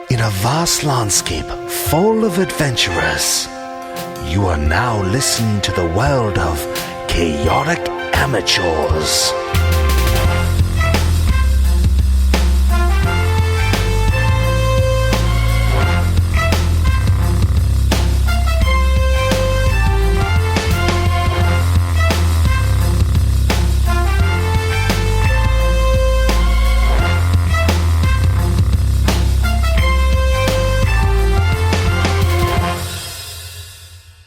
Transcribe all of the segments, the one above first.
In a vast landscape full of adventurers, you are now listening to the world of chaotic amateurs.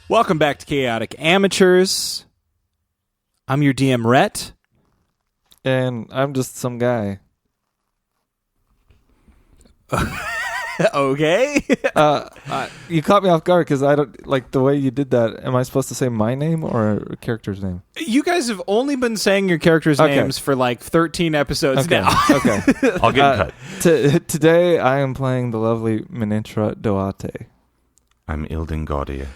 Welcome back to Chaotic Amateurs. I'm your DM, Rhett. And I'm just some guy. Okay. You caught me off guard because I don't like the way you did that. Am I supposed to say my name or a character's name? You guys have only been saying your characters' names for like 13 episodes now. Okay. I'll get cut. Today I am playing the lovely Minitra Doate. I'm Illdyn Gaudia.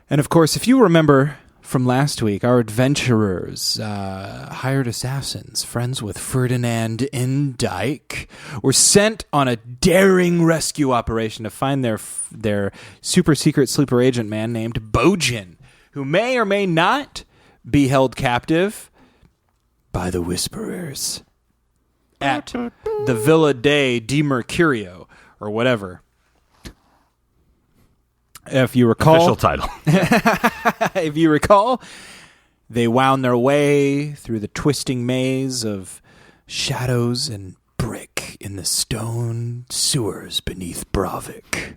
And of course, if you remember from last week, our adventurers, hired assassins, friends with Ferdinand Indike, were sent on a daring rescue operation to find their super secret sleeper agent man named Bojin, who may or may not be held captive by the Whisperers at the Villa de Mercurio, or whatever. If you recall, Official title. if you recall, they wound their way through the twisting maze of shadows and brick in the stone sewers beneath Bravik.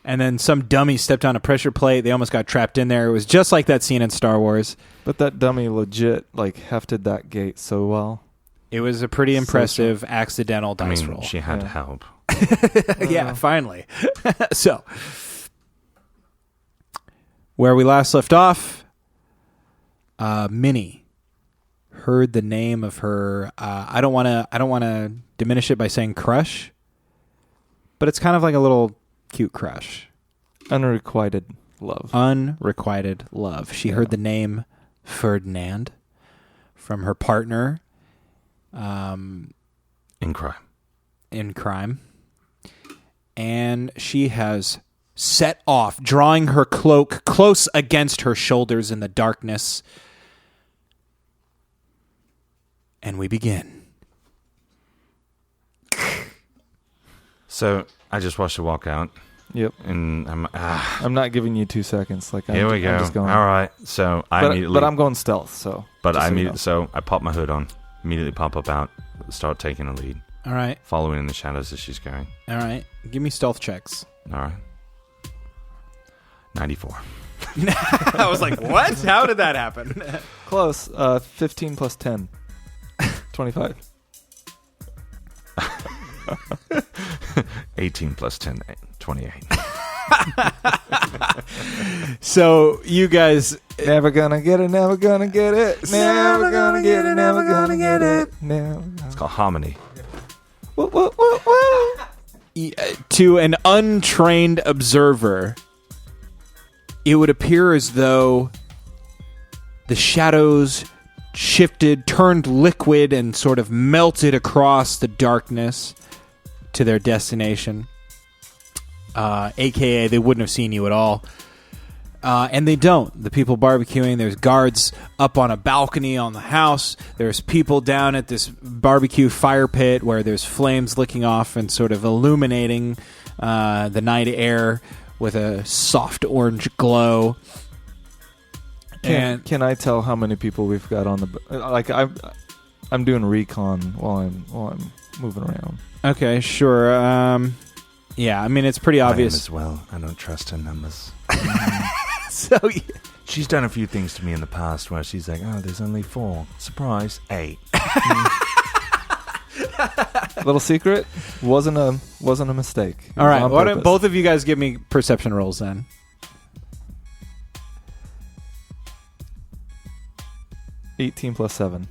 And then some dummy stepped on a pressure plate. They almost got trapped in there. It was just like that scene in Star Wars. But that dummy legit hefted that gate so well. It was a pretty impressive accidental dice roll. She had to help. Yeah, finally. So, where we last left off, Minni heard the name of her. I don't want to diminish it by saying crush, but it's kind of like a little cute crush. Unrequited love. Unrequited love. She heard the name Ferdinand from her partner. In crime. And she has set off, drawing her cloak close against her shoulders in the darkness. And we begin. So I just watched her walk out. Yep. And I'm not giving you 2 seconds. Here we go. I'm just going. All right. So I immediately. But I'm going stealth. So. So I pop my hood on. Immediately pop up out. Start taking a lead. All right. Following in the shadows as she's going. All right. Give me stealth checks. All right. 94. I was like, what? How did that happen? Close. 15 plus 10. 25. 18 plus 10. 28. So you guys... Never gonna get it, never gonna get it. Never gonna get it, never gonna get it. It's called hominy. To an untrained observer, it would appear as though the shadows shifted, turned liquid, and sort of melted across the darkness to their destination. AKA, they wouldn't have seen you at all. And they don't. The people barbecuing, there's guards up on a balcony on the house. There's people down at this barbecue fire pit where there's flames licking off and sort of illuminating the night air with a soft orange glow. Can I tell how many people we've got on the... I'm doing recon while I'm moving around. Okay, sure. Yeah, I mean, it's pretty obvious. As well. I don't trust her numbers. So she's done a few things to me in the past where she's like, oh, there's only 4. Surprise, 8. Little secret, wasn't a mistake. All right, why don't both of you guys give me perception rolls then? $18 plus 7.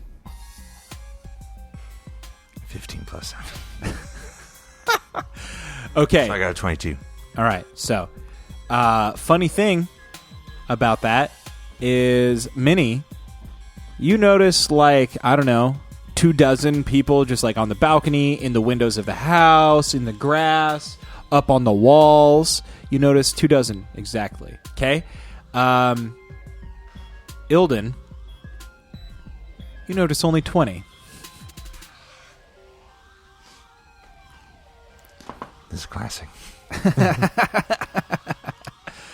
15 plus 7. Okay. So I got a 22. All right. So, funny thing about that is, Minni, you notice, like, I don't know, 24 people just like on the balcony, in the windows of the house, in the grass, up on the walls. You notice 24 exactly. Okay, Illdyn, you notice only 20. This is classic.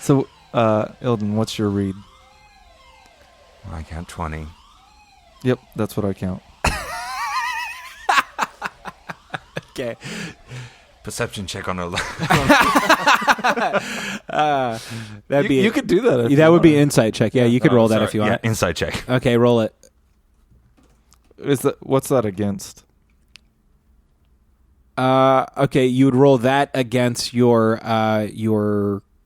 So, Illdyn, what's your read? I count 20. Yep, that's what I count. Okay. Perception check on a. That'd be you could do that. That would be insight check. Yeah, you could roll that if you want. Yeah, insight check. Okay, roll it. What's that against? Okay, you would roll that against your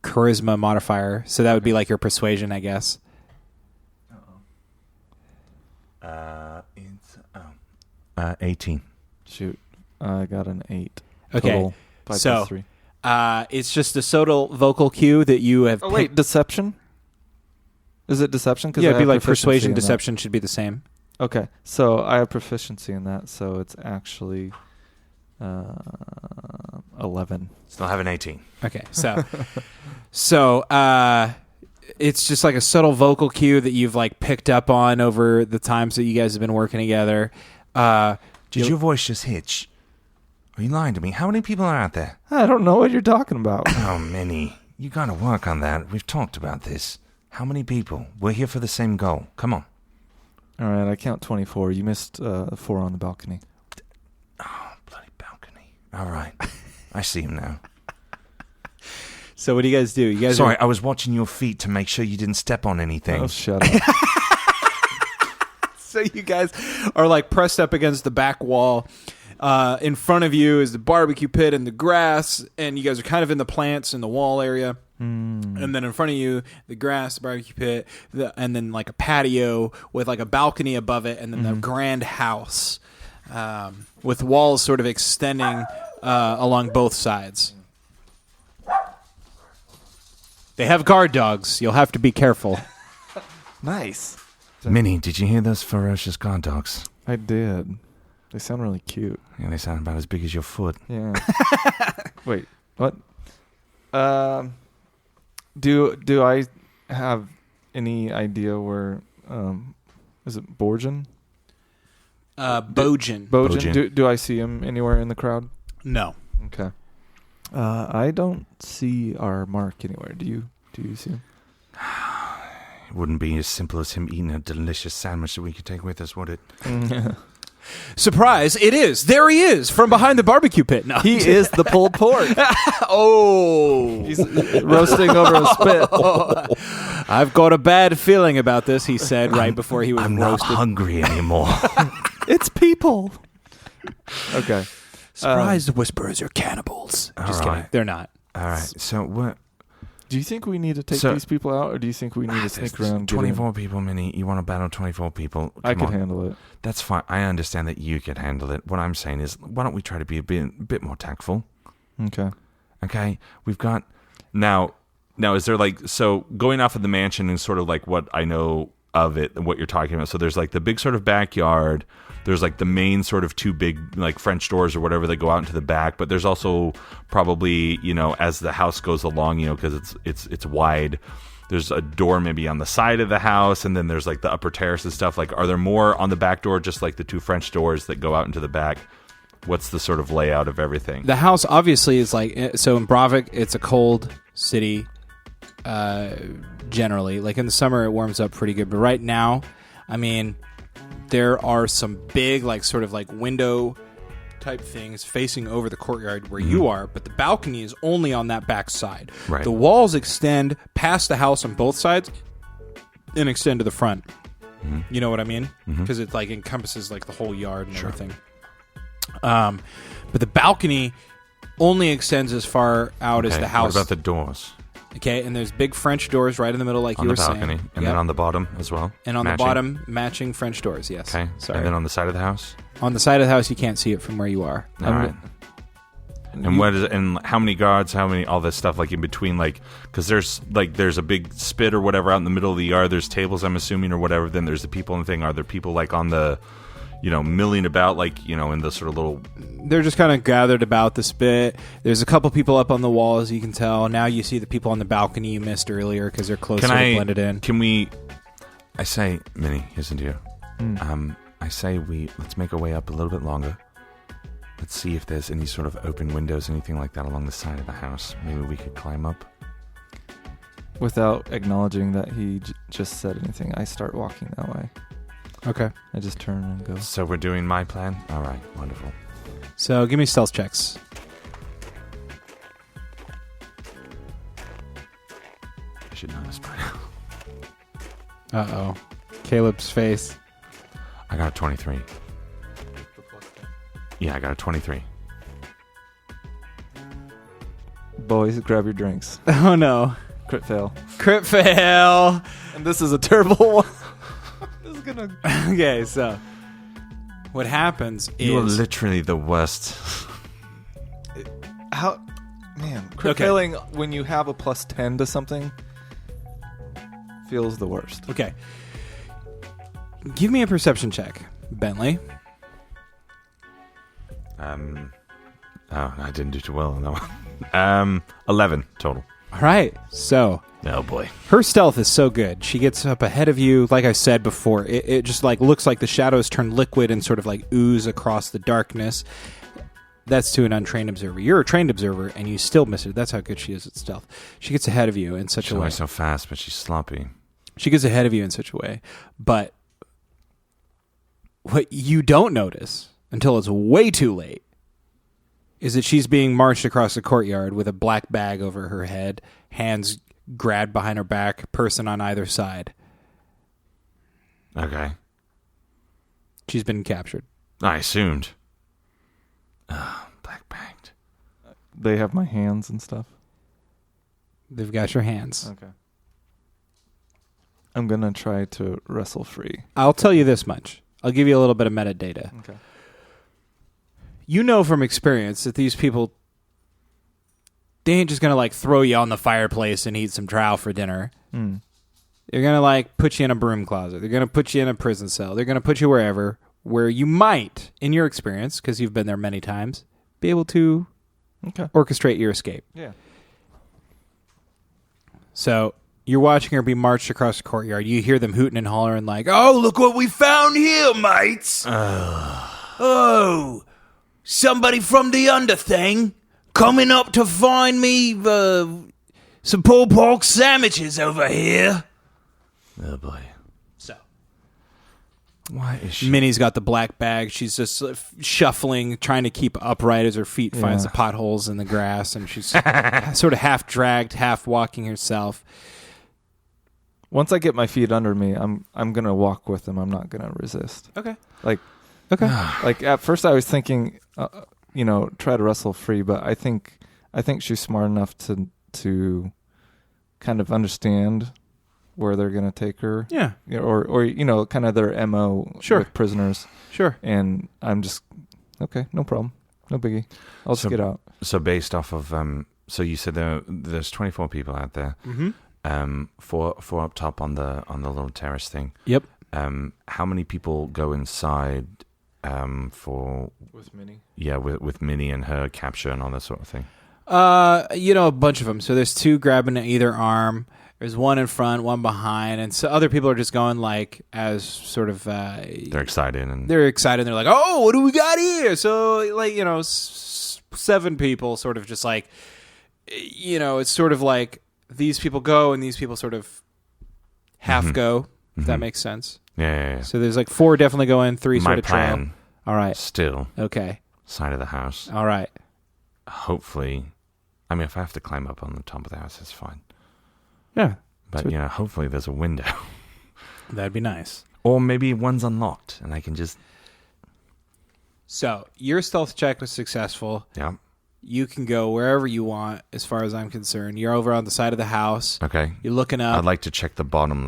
charisma modifier, so that would be like your persuasion, I guess. It's 18. Shoot, I got an 8. Okay, Total, 5 so plus 3. it's just a subtle vocal cue that you have. Oh wait, deception. Is it deception? Yeah, it'd be like proficiency persuasion, in that. deception should be the same. Okay, so I have proficiency in that, so it's actually 11. Still have an 18. Okay, so it's just like a subtle vocal cue that you've like picked up on over the times that you guys have been working together. Did your voice just hitch? Are you lying to me? How many people are out there? I don't know what you're talking about. Oh, Minni. You gotta work on that. We've talked about this. How many people? We're here for the same goal. Come on. All right, I count 24. You missed 4 on the balcony. Oh, bloody balcony. All right. I see him now. So what do you guys do? You guys Sorry, I was watching your feet to make sure you didn't step on anything. Oh, shut up. So you guys are like pressed up against the back wall. In front of you is the barbecue pit and the grass, and you guys are kind of in the plants in the wall area. And then in front of you, the grass, the barbecue pit, and then like a patio with like a balcony above it, and then the grand house with walls sort of extending along both sides. They have guard dogs. You'll have to be careful. Nice. Minni, did you hear those ferocious guard dogs? I did. They sound really cute. Yeah, they sound about as big as your foot. Yeah. Wait, what? Do I have any idea where? Is it Bojin? Bojin. Bojin. Do I see him anywhere in the crowd? No. Okay. I don't see our Mark anywhere. Do you see him? It wouldn't be as simple as him eating a delicious sandwich that we could take with us, would it? Surprise, it is. There he is from behind the barbecue pit. No. He is the pulled pork. Oh. He's roasting over a spit. I've got a bad feeling about this, he said right before he was I'm roasted. not hungry anymore. It's people. Okay. Surprise, the whisperers are cannibals. Just All kidding. right. They're not. All right, so what? Do you think we need to take So- these people out, or do you think we need to sneak There's around? Get in? 24 people, Minni. You want to battle 24 people? I Come could on. handle it. That's fine. I understand that you could handle it. What I'm saying is, why don't we try to be a bit more tactful? Okay. Okay, we've got now. Is there like so going off of the mansion and sort of like what I know of it and what you're talking about? So there's like the big sort of backyard. There's like the main sort of 2 big like French doors or whatever that go out into the back. But there's also probably as the house goes along, because it's wide. There's a door maybe on the side of the house, and then there's like the upper terrace and stuff. Like, are there more on the back door, just like the 2 French doors that go out into the back? What's the sort of layout of everything? The house obviously is like, so in Bravik, it's a cold city generally. Like in the summer, it warms up pretty good. But right now, I mean, there are some big, like sort of like window type things facing over the courtyard where you are, but the balcony is only on that back side. Right. The walls extend past the house on both sides and extend to the front. You know what I mean? Because it like encompasses like the whole yard and everything. But the balcony only extends as far out as the house. What about the doors? Okay, and there's big French doors right in the middle, like On you the were balcony, saying. and then on the bottom as well. And on matching? the bottom, matching French doors. Yes. Okay. Sorry. And then on the side of the house. On the side of the house, you can't see it from where you are. All right. And what is and how many guards? How many? All this stuff like in between, like because there's a big spit or whatever out in the middle of the yard. There's tables, I'm assuming, or whatever. Then there's the people and thing. Are there people like on the, milling about, like, in the sort of little... They're just kind of gathered about this bit. There's a couple people up on the wall, as you can tell. Now you see the people on the balcony you missed earlier because they're closer to blended in. Can we... I say, Minnie, listen to you. I say let's make our way up a little bit longer. Let's see if there's any sort of open windows, anything like that along the side of the house. Maybe we could climb up. Without acknowledging that he just said anything, I start walking that way. Okay. I just turn and go. So we're doing my plan? All right, wonderful. So give me stealth checks. I should know this by now. Uh-oh. Caleb's face. I got a 23. Yeah, I got a 23. Boys, grab your drinks. Oh, no. Crit fail. Crit fail. And this is a terrible one. This is gonna... Okay, so what happens is... You are literally the worst. How... Man, crit failing when you have a plus 10 to something feels the worst. Okay. Give me a perception check, Bentley. I didn't do too well on that one. 11 total. All right, so... Oh, boy. Her stealth is so good. She gets up ahead of you. Like I said before, it just like looks like the shadows turn liquid and sort of like ooze across the darkness. That's to an untrained observer. You're a trained observer, and you still miss her. That's how good she is at stealth. She gets ahead of you in such a way. She's so fast, but she's sloppy. She gets ahead of you in such a way. But what you don't notice until it's way too late is that she's being marched across the courtyard with a black bag over her head, hands grabbed behind her back, person on either side. Okay. She's been captured. I assumed. Black bagged. They have my hands and stuff. They've got your hands. Okay. I'm gonna try to wrestle free. I'll tell you this much. I'll give you a little bit of metadata. Okay. You know from experience that these people, they ain't just going to like throw you on the fireplace and eat some trow for dinner. Mm. They're going to like put you in a broom closet. They're going to put you in a prison cell. They're going to put you wherever where you might, in your experience, because you've been there many times, be able to orchestrate your escape. Yeah. So you're watching her be marched across the courtyard. You hear them hooting and hollering like, "Oh, look what we found here, mates. Oh, somebody from the under thing coming up to find me some pulled pork sandwiches over here." Oh, boy. So Why is she... Minnie's got the black bag. She's just shuffling, trying to keep upright as her feet finds the potholes in the grass, and she's sort of half dragged, half walking herself. Once I get my feet under me, I'm gonna walk with them. I'm not gonna resist. Okay. Like at first I was thinking, try to wrestle free, but I think she's smart enough to kind of understand where they're gonna take her. Yeah. Or kind of their MO with prisoners. Sure. And I'm just okay, no problem, no biggie. I'll just get out. So based off of so you said there's 24 people out there. Mm-hmm. Four up top on the little terrace thing. Yep. How many people go inside with Minnie? Yeah, with Minnie and her capture and all that sort of thing. A bunch of them. So there's two grabbing either arm. There's one in front, one behind, and so other people are just going like as sort of. They're excited and they're like, "Oh, what do we got here?" So like 7 people, sort of just like, it's sort of like. These people go and these people sort of half go, if that makes sense. Yeah. So there's like 4 definitely go in, 3 sort of trail. My plan. All right. Still. Okay. Side of the house. All right. Hopefully. I mean, if I have to climb up on the top of the house, it's fine. Yeah. But, hopefully there's a window. That'd be nice. Or maybe one's unlocked and I can just... So your stealth check was successful. Yeah. You can go wherever you want, as far as I'm concerned. You're over on the side of the house. Okay. You're looking up. I'd like to check the bottom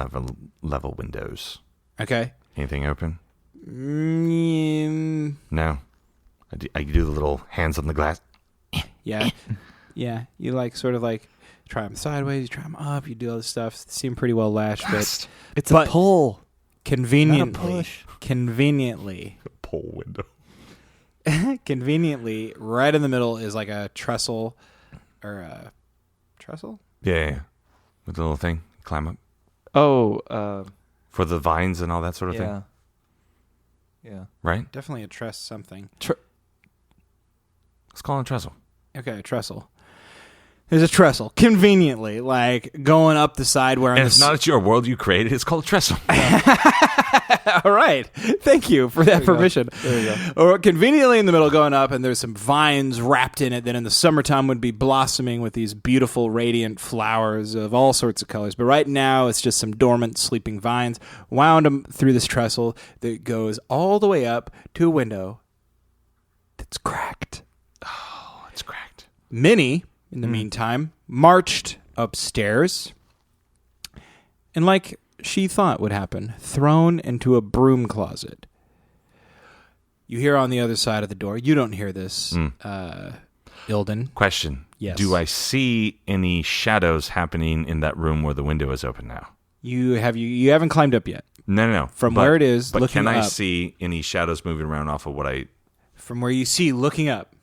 level windows. Okay. Anything open? Mm, No. I do the little hands on the glass. Yeah. Yeah. You sort of try them sideways, you try them up, you do all this stuff. Seem pretty well lashed, but It's a pull. Conveniently. Not a push. Conveniently. pole window. Conveniently, right in the middle is like a trestle, or a trestle? Yeah. With the little thing, climb up Oh, for the vines and all that sort of thing. Yeah. Right. Definitely a tress something. Let's call it a trestle. Okay, a trestle. There's a trestle, conveniently, like going up the side where... And it's not your world you created. It's called a trestle. All right. Thank you for that permission. There you go. Or conveniently in the middle going up, and there's some vines wrapped in it that in the summertime would be blossoming with these beautiful, radiant flowers of all sorts of colors. But right now, it's just some dormant, sleeping vines wound them through this trestle that goes all the way up to a window that's cracked. Oh, it's cracked. Minnie, in the meantime, marched upstairs, and like she thought would happen, thrown into a broom closet. You hear on the other side of the door. You don't hear this, Illdyn. Question. Yes. Do I see any shadows happening in that room where the window is open now? You haven't climbed up yet. No. From where it is, but looking can I up. see any shadows moving around off of what I... From where you see, looking up,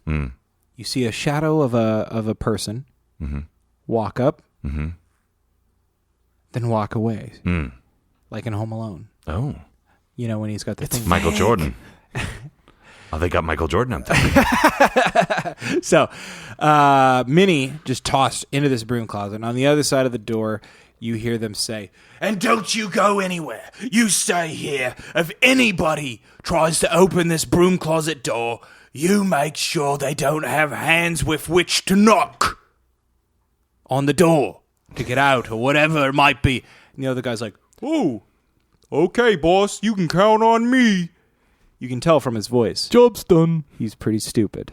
you see a shadow of a person walk up, then walk away, like in Home Alone. Oh. You know, when he's got the thing. Michael Jordan. Oh, they got Michael Jordan up there. So, Minnie just tossed into this broom closet. And on the other side of the door, you hear them say, And don't you go anywhere. You stay here. If anybody tries to open this broom closet door, you make sure they don't have hands with which to knock on the door to get out or whatever it might be. and the other guy's like, "Oh, okay, boss, you can count on me." You can tell from his voice. Job's done. He's pretty stupid.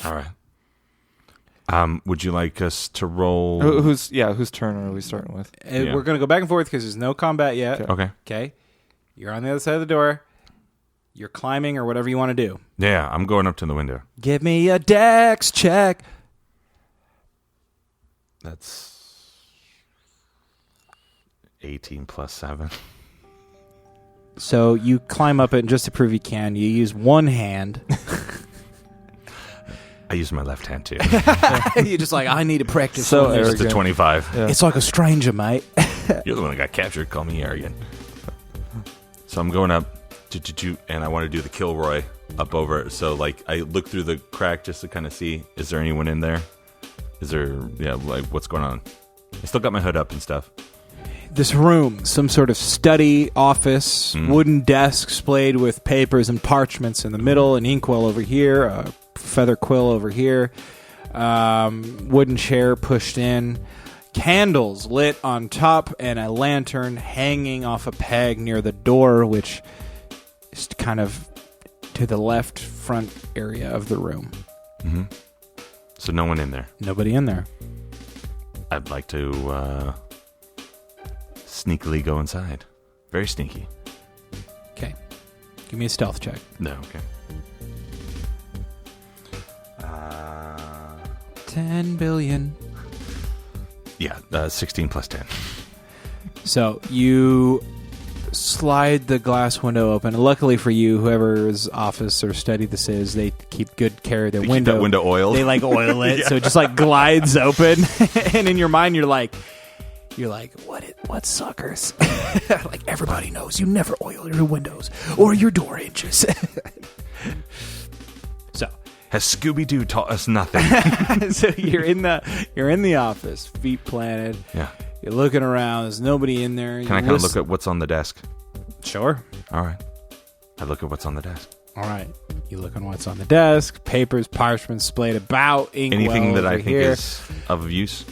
All right. Would you like us to roll? Whose turn are we starting with? Yeah. We're going to go back and forth because there's no combat yet. Okay. Okay. You're on the other side of the door. You're climbing or whatever you want to do. Yeah, I'm going up to the window. Give me a dex check. That's 18 plus 7. So you climb up it, and just to prove you can, you use one hand. I use my left hand too. You're just like, I need to practice. So on this. It's a 25. Yeah. It's like a stranger, mate. You're the one that got captured. Call me arrogant. So I'm going up, and I want to do the Kilroy up over it. So, like, I look through the crack just to kind of see, is there anyone in there? Is there, like, what's going on? I still got my hood up and stuff. This room, some sort of study office, wooden desk splayed with papers and parchments in the middle, an inkwell over here, a feather quill over here, wooden chair pushed in, candles lit on top, and a lantern hanging off a peg near the door, which is kind of to the left front area of the room. Mm-hmm. So no one in there. Nobody in there. I'd like to sneakily go inside. Very sneaky. Okay. Give me a stealth check. No, okay. 10 billion. Yeah, 16 plus 10. So you slide the glass window open. Luckily for you, whoever's office or study this is, they keep good care of their They keep window. that window oiled. They like oil it, so it just like glides open. And in your mind, you're like, what suckers? Like everybody knows you never oil your windows or your door hinges. So. Has Scooby-Doo taught us nothing? So you're in the office, feet planted. Yeah. You're looking around. There's nobody in there. Can I kind of look at what's on the desk? Sure. All right. I look at what's on the desk. All right. You look on what's on the desk. Papers, parchments splayed about. Inkwell Anything that I over think here. is of use?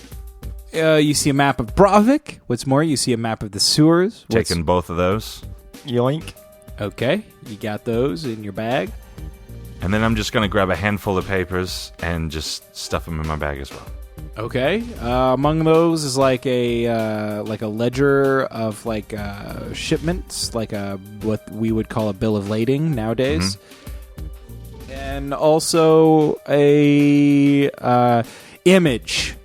You see a map of Brotherhood. What's more, you see a map of the sewers. Taking both of those. Yoink. Okay. You got those in your bag. And then I'm just going to grab a handful of papers and just stuff them in my bag as well. Okay. Among those is like a ledger of like shipments, like what we would call a bill of lading nowadays, and also a image.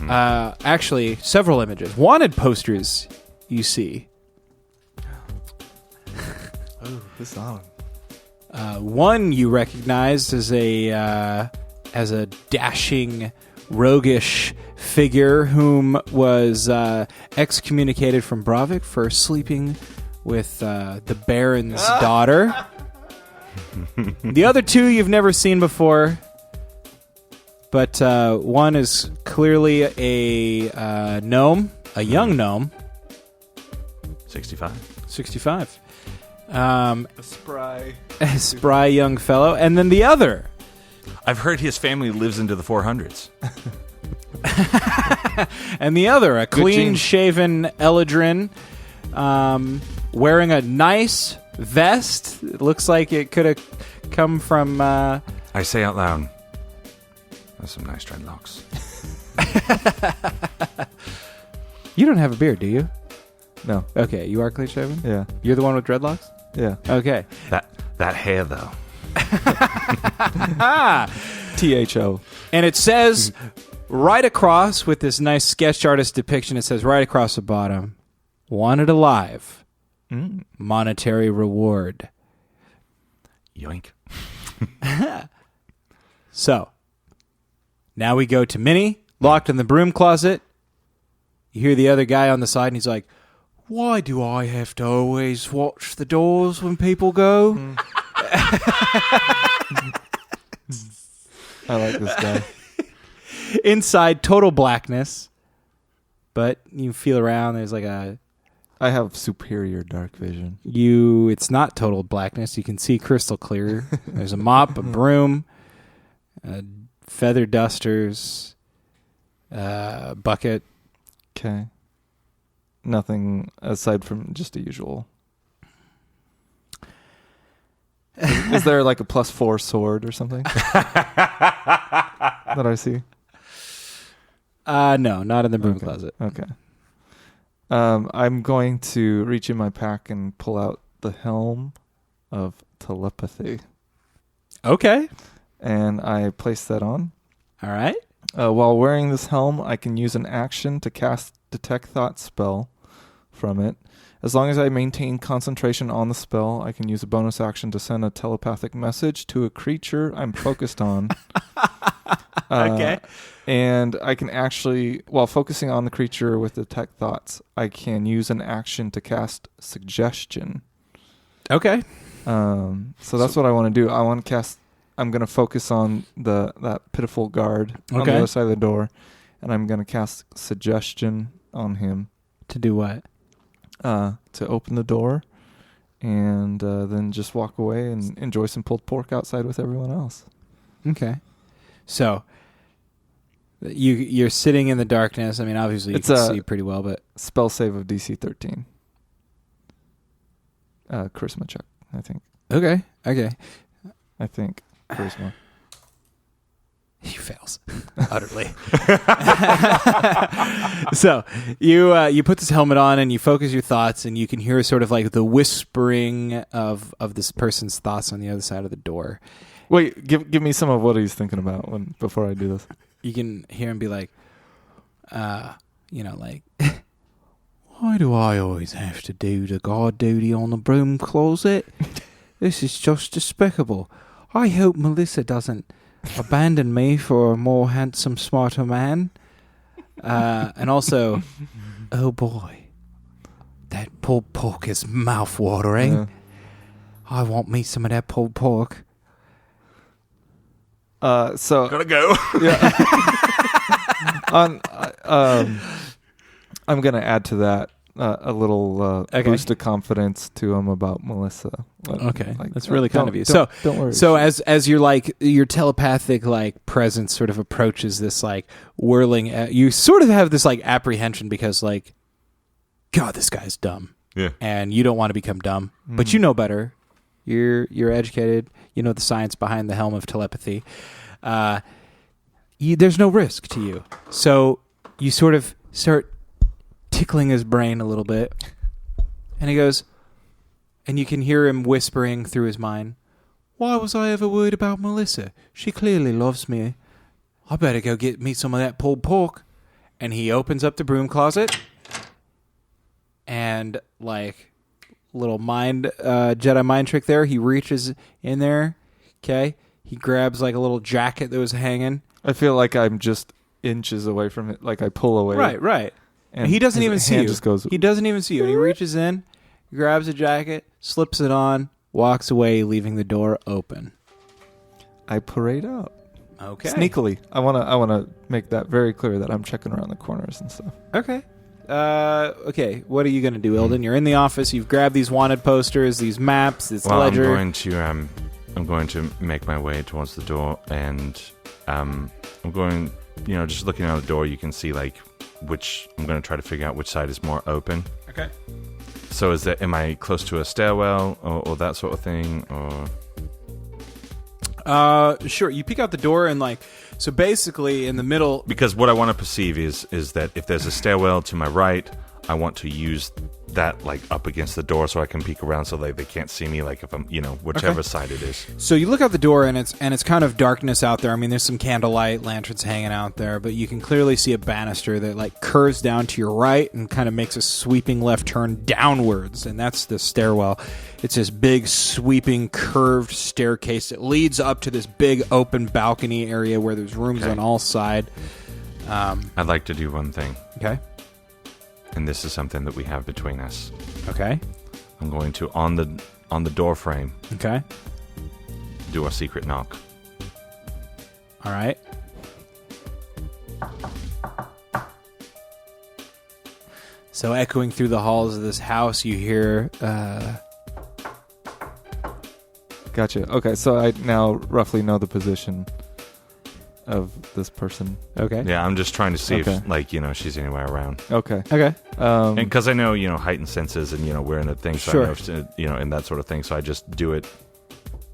Actually, several images, wanted posters. You see. This on. One you recognized as a dashing, roguish figure whom was excommunicated from Bravik for sleeping with the Baron's daughter. The other two you've never seen before, but one is clearly a gnome, a young gnome. 65. A spry young fellow. And then the other. I've heard his family lives into the 400s. And the other, a clean-shaven Eladrin, wearing a nice vest. It looks like it could have come from... I say out loud, that's some nice dreadlocks. You don't have a beard, do you? No. Okay, you are clean-shaven? Yeah. You're the one with dreadlocks? Yeah. Okay. That hair, though. THO. And it says right across with this nice sketch artist depiction, it says right across the bottom, wanted alive. Monetary reward. Yoink. So, now we go to Minni, locked in the broom closet. You hear the other guy on the side, and he's like, why do I have to always watch the doors when people go? I like this guy. Inside, total blackness. But you feel around, there's like a... I have superior dark vision. It's not total blackness. You can see crystal clear. There's a mop, a broom, feather dusters, bucket. Okay. Nothing aside from just the usual. Is there like a +4 sword or something that I see? No, not in the broom closet. Okay. I'm going to reach in my pack and pull out the helm of telepathy. Okay. And I place that on. All right. While wearing this helm, I can use an action to cast Detect Thought spell from it. As long as I maintain concentration on the spell, I can use a bonus action to send a telepathic message to a creature I'm focused on. Okay. And I can actually, while focusing on the creature with Detect Thoughts, I can use an action to cast Suggestion. Okay. So that's what I want to do. I want to cast... I'm going to focus on that pitiful guard on the other side of the door, and I'm going to cast Suggestion on him. To do what? To open the door, and then just walk away and enjoy some pulled pork outside with everyone else. Okay. So, you're sitting in the darkness. I mean, obviously you can see pretty well, but... Spell save of DC 13. Charisma check, I think. Okay. I think. Charisma. He fails utterly. So you put this helmet on and you focus your thoughts, and you can hear sort of like the whispering of this person's thoughts on the other side of the door. Wait, give me some of what he's thinking about before I do this. You can hear him be like, like, why do I always have to do the guard duty on the broom closet? This is just despicable. I hope Melissa doesn't abandon me for a more handsome, smarter man. And also, oh boy, that pulled pork is mouth-watering. Yeah. I want me some of that pulled pork. So gotta go. Yeah. I'm gonna add to that a little boost of confidence to him about Melissa. Okay, that's really kind of you. Don't worry. So as you're like your telepathic like presence sort of approaches this like whirling, you sort of have this like apprehension because like, God, this guy's dumb. Yeah, and you don't want to become dumb, but you know better. You're educated. You know the science behind the helm of telepathy. There's no risk to you, so you sort of start tickling his brain a little bit, and he goes, and you can hear him whispering through his mind, why was I ever worried about Melissa? She clearly loves me. I better go get me some of that pulled pork. And he opens up the broom closet and like little Jedi mind trick there. He reaches in there. Okay. He grabs like a little jacket that was hanging. I feel like I'm just inches away from it. Like I pull away. Right. And he doesn't even see you. Just goes, he doesn't even see you. He reaches in, grabs a jacket, slips it on, walks away, leaving the door open. I parade out. Okay. Sneakily. I wanna make that very clear that I'm checking around the corners and stuff. Okay. Okay. What are you going to do, Illdyn? You're in the office. You've grabbed these wanted posters, these maps, this ledger. I'm going to make my way towards the door, and I'm going, just looking out the door. You can see like I'm going to try to figure out which side is more open. Okay. So am I close to a stairwell or that sort of thing, or? Sure. You peek out the door and so basically in the middle. Because what I want to perceive is that if there's a stairwell to my right, I want to use that up against the door so I can peek around so they can't see me if I'm whichever side it is. So you look out the door and it's kind of darkness out there. I mean, there's some candlelight lanterns hanging out there, but you can clearly see a banister that curves down to your right and kind of makes a sweeping left turn downwards, and that's the stairwell. It's this big sweeping curved staircase that leads up to this big open balcony area where there's rooms on all sides. I'd like to do one thing. Okay. And this is something that we have between us. Okay. I'm going to on the door frame. Okay. Do a secret knock. All right. So echoing through the halls of this house, you hear. Gotcha. Okay, so I now roughly know the position of this person. Okay. Yeah, I'm just trying to see if she's anywhere around. Okay. Okay. And because I know heightened senses and we're in a thing, so Sure. I know and that sort of thing. So I just do it.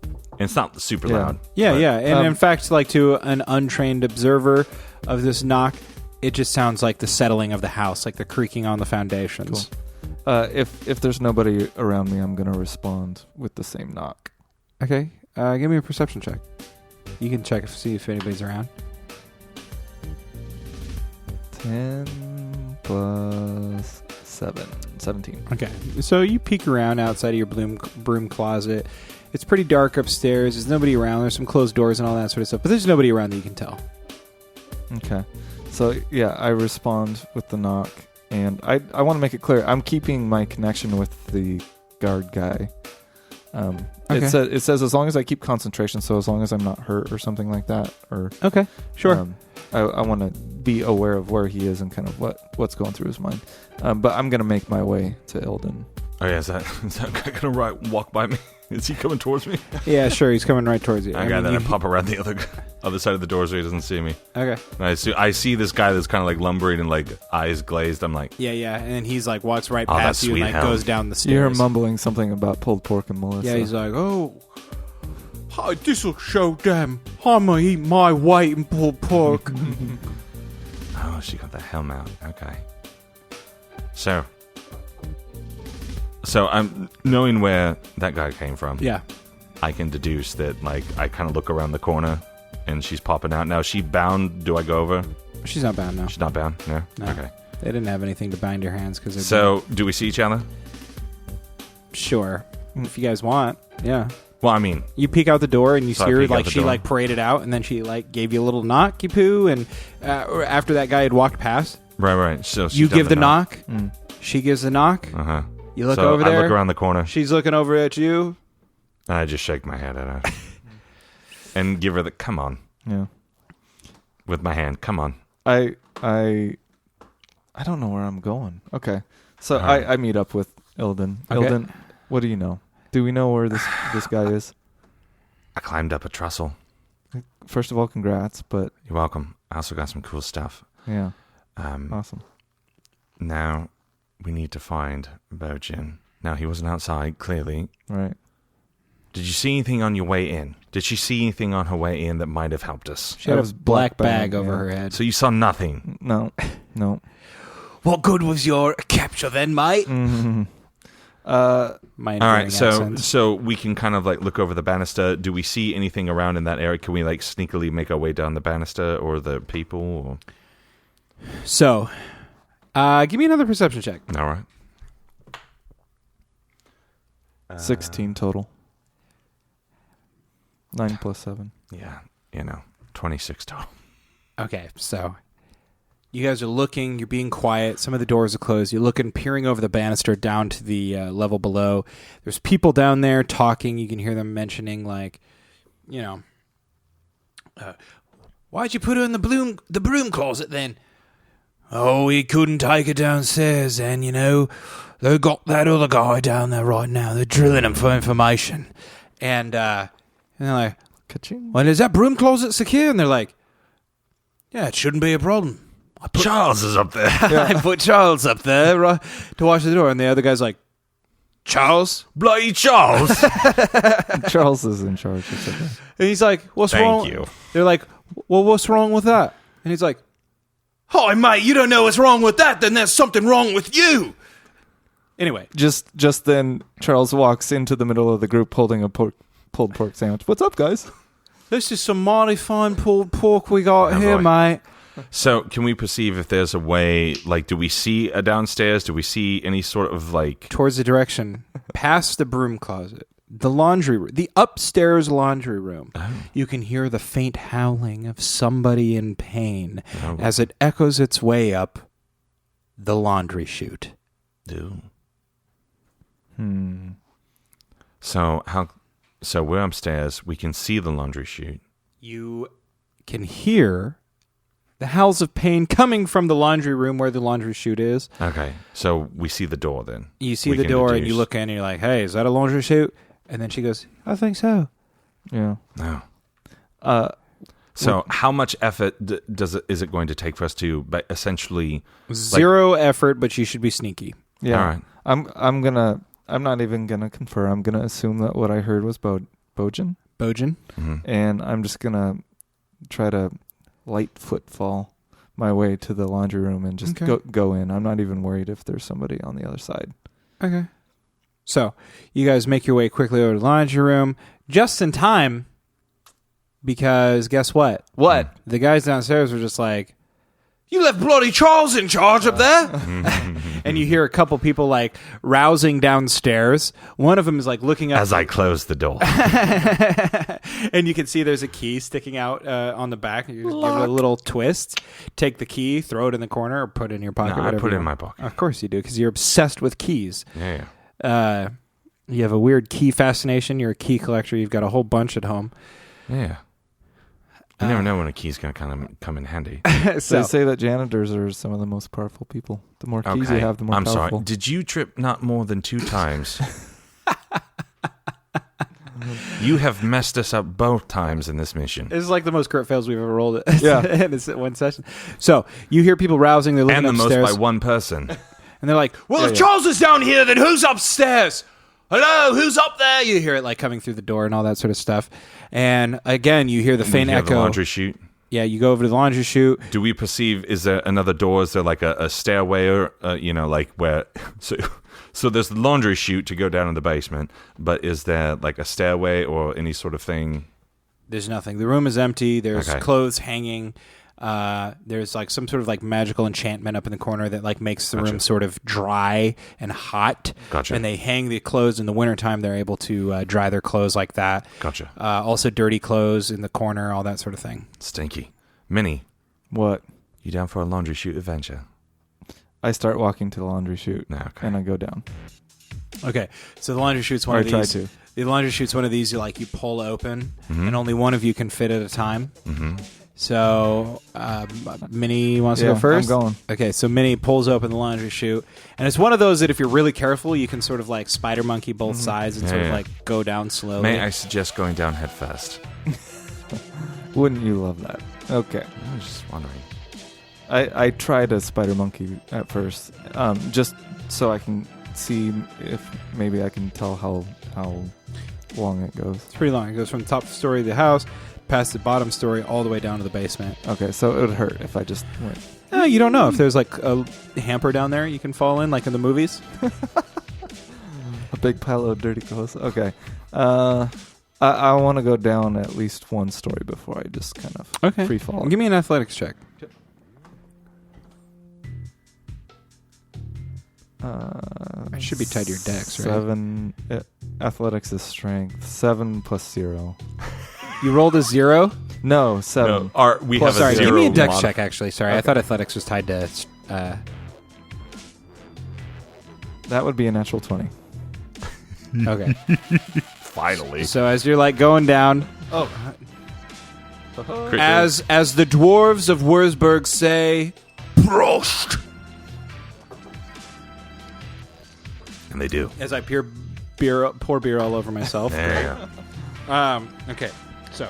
And it's not super loud. Yeah, but, yeah. And in fact, to an untrained observer of this knock, it just sounds like the settling of the house, like the creaking on the foundations. Cool. If there's nobody around me, I'm gonna respond with the same knock. Okay. Give me a perception check. You can check see if anybody's around. 10 plus 7. 17. Okay. So you peek around outside of your broom closet. It's pretty dark upstairs. There's nobody around. There's some closed doors and all that sort of stuff. But there's nobody around that you can tell. Okay. So, yeah, I respond with the knock. And I want to make it clear, I'm keeping my connection with the guard guy. Okay. It says as long as I keep concentration, so as long as I'm not hurt or something like that. Or okay, sure. I want to be aware of where he is and kind of what's going through his mind. But I'm going to make my way to Illdyn. Oh yeah, is that guy gonna walk by me? Is he coming towards me? Yeah, sure. He's coming right towards you. Then I pop around the other side of the door so he doesn't see me. Okay. And I see this guy that's kind of lumbering and eyes glazed. I'm like, yeah, and then he's walks right past you and goes down the stairs. You're mumbling something about pulled pork and Melissa. Yeah, he's like, oh, this'll show them. I'm gonna eat my weight in pulled pork. Oh, she got the helm out. Okay. So I'm knowing where that guy came from. Yeah. I can deduce that I kind of look around the corner and she's popping out. Now, is she bound? Do I go over? She's not bound, no. She's not bound? No? Okay. They didn't have anything to bind your hands because. So, do we see each other? Sure. If you guys want, yeah. Well, I mean, you peek out the door and you see her she door. paraded out and then she gave you a little knock, you poo, and after that guy had walked past. Right. So you give the knock. She gives the knock. Uh-huh. You look over there. I look around the corner. She's looking over at you. And I just shake my head at her. And give her the come on. Yeah. With my hand. Come on. I don't know where I'm going. Okay. So I meet up with Illdyn. Okay. Illdyn, what do you know? Do we know where this guy is? I climbed up a trestle. First of all, congrats, but you're welcome. I also got some cool stuff. Yeah. Awesome. Now we need to find Bojin. Now he wasn't outside, clearly. Right. Did you see anything on your way in? Did she see anything on her way in that might have helped us? She had a black bag over her head. So you saw nothing? No. What good was your capture then, mate? Mm-hmm. All right, so we can kind of look over the banister. Do we see anything around in that area? Can we sneakily make our way down the banister or the people? Or? So, give me another perception check. All right. 16 total. 9 plus 7. Yeah, 26 total. Okay, so you guys are looking. You're being quiet. Some of the doors are closed. You're looking, peering over the banister down to the level below. There's people down there talking. You can hear them mentioning, like, why'd you put her in the broom closet then? Oh, he couldn't take her downstairs, and they got that other guy down there right now. They're drilling him for information, and they're like, Ka-ching. "Well, is that broom closet secure?" And they're like, "Yeah, it shouldn't be a problem." Charles is up there. I put Charles up there to watch the door, and the other guy's like, "Charles?" Bloody Charles. Charles is in charge. It's okay. And he's like, "What's wrong?" Thank you. They're like, "Well, what's wrong with that?" And he's like, Hi, mate, you don't know what's wrong with that, then there's something wrong with you. anyway. Just then, Charles walks into the middle of the group holding a pulled pork sandwich. What's up, guys? This is some mighty fine pulled pork we got here, right. mate. So, can we perceive if there's a way, like, do we see a downstairs? Do we see any sort of, like... Towards the direction, past the broom closet, the laundry room, the upstairs laundry room. Oh. You can hear the faint howling of somebody in pain Oh. as it echoes its way up the laundry chute. Ew. Hmm. So we're upstairs. We can see the laundry chute. You can hear the howls of pain coming from the laundry room where the laundry chute is. Okay. So we see the door then. You see We the can door and you deduce. look in and you're like, "Hey, is that a laundry chute?" And then she goes, "I think so." Yeah. No. So how much effort is it going to take for us to essentially... Zero effort, but you should be sneaky. Yeah. All right. I'm not even gonna confer. I'm gonna assume that what I heard was Bojin, Bojin? Mm-hmm. and I'm just gonna try to light footfall my way to the laundry room and just Okay. go in. I'm not even worried if there's somebody on the other side. Okay. So, you guys make your way quickly over to the laundry room, just in time, because guess what? What? The guys downstairs were just like, You left bloody Charles in charge up there? and you hear a couple people like rousing downstairs. One of them is like looking up. As I close the door. And you can see there's a key sticking out on the back. You just give it a little twist, take the key, throw it in the corner, or put it in your pocket. No, I whatever put it you in my want. pocket. Of course you do, because you're obsessed with keys. Yeah. You have a weird key fascination. You're a key collector. You've got a whole bunch at home. Yeah. You never know when a key's going to come in handy. So they say that janitors are some of the most powerful people. The more keys you have, the more I'm powerful. sorry. Did you trip not more than 2 times? You have messed us up both times in this mission. This is like the most crit fails we've ever rolled in Yeah. this one session. So you hear people rousing. They're looking And the upstairs. most by one person. And they're like, Well, Yeah, if yeah. Charles is down here, then who's upstairs? Hello, who's up there? you hear it like coming through the door and all that sort of stuff. And again, you hear the faint We have echo. the laundry chute. Yeah, you go over to the laundry chute. Do we perceive, is there another door? Is there like a stairway or, like where... So there's the laundry chute to go down in the basement, but is there like a stairway or any sort of thing? There's nothing. The room is empty. There's Okay. clothes hanging. There's like some sort of like magical enchantment up in the corner that like makes the Gotcha. room sort of dry and hot. Gotcha. And they hang the clothes in the wintertime. They're able to dry their clothes like that. Gotcha. Also dirty clothes in the corner, all that sort of thing. Stinky. Minnie, What? you down for a laundry chute adventure? I start walking to the laundry chute No, okay. and I go down. Okay, so the laundry chute's Or one I of try these. to. The laundry chute's one of these. You pull open, and only one of you can fit at a time. Mm-hmm. So, Minnie wants to Yeah, go first. I'm going. Okay, so Minnie pulls open the laundry chute, and it's one of those that if you're really careful, you can sort of like spider monkey both sides and sort of Yeah. like go down slowly. May I suggest going down head first? Wouldn't you love that? Okay. I was just wondering. I tried a spider monkey at first, just so I can see if maybe I can tell how long it goes. It's pretty long. It goes from the top story of the house, past the bottom story, all the way down to the basement. Okay, so it would hurt if I just went. You don't know if there's like a hamper down there you can fall in, like in the movies. A big pile of dirty clothes. Okay. I want to go down at least one story before I just kind of Okay. free fall. Give me an athletics check. Should be tied to your dex, right? 7. Athletics is strength. 7 plus 0. You rolled a 0? No, 7. No, we have Sorry, a 0. give me a dex mod- check, actually. Sorry, I thought athletics was tied to... That would be a natural 20. Okay. Finally. So as you're like going down... As the dwarves of Wurzburg say... Prost! And they do. As I pour beer all over myself. There you go. Okay, so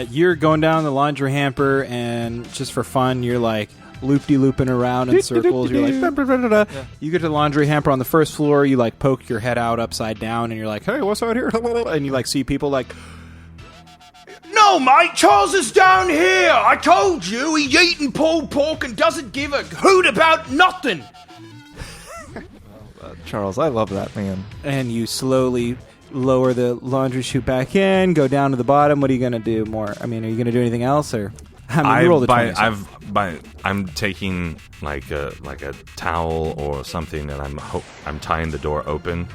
you're going down the laundry hamper, and just for fun, you're like loop-de-looping around in circles. You're like, da-da-da-da-da. You get to the laundry hamper on the first floor. You like poke your head out upside down, and you're like, "Hey, what's out here?" And you like see people like, No, mate, Charles is down here. I told you, he's eating pulled pork and doesn't give a hoot about nothing. Charles, I love that man. and you slowly lower the laundry chute back in, go down to the bottom. What are you gonna do more? I mean, are you gonna do anything else, or you rolled a 20. I'm taking like a towel or something, and I'm tying the door open.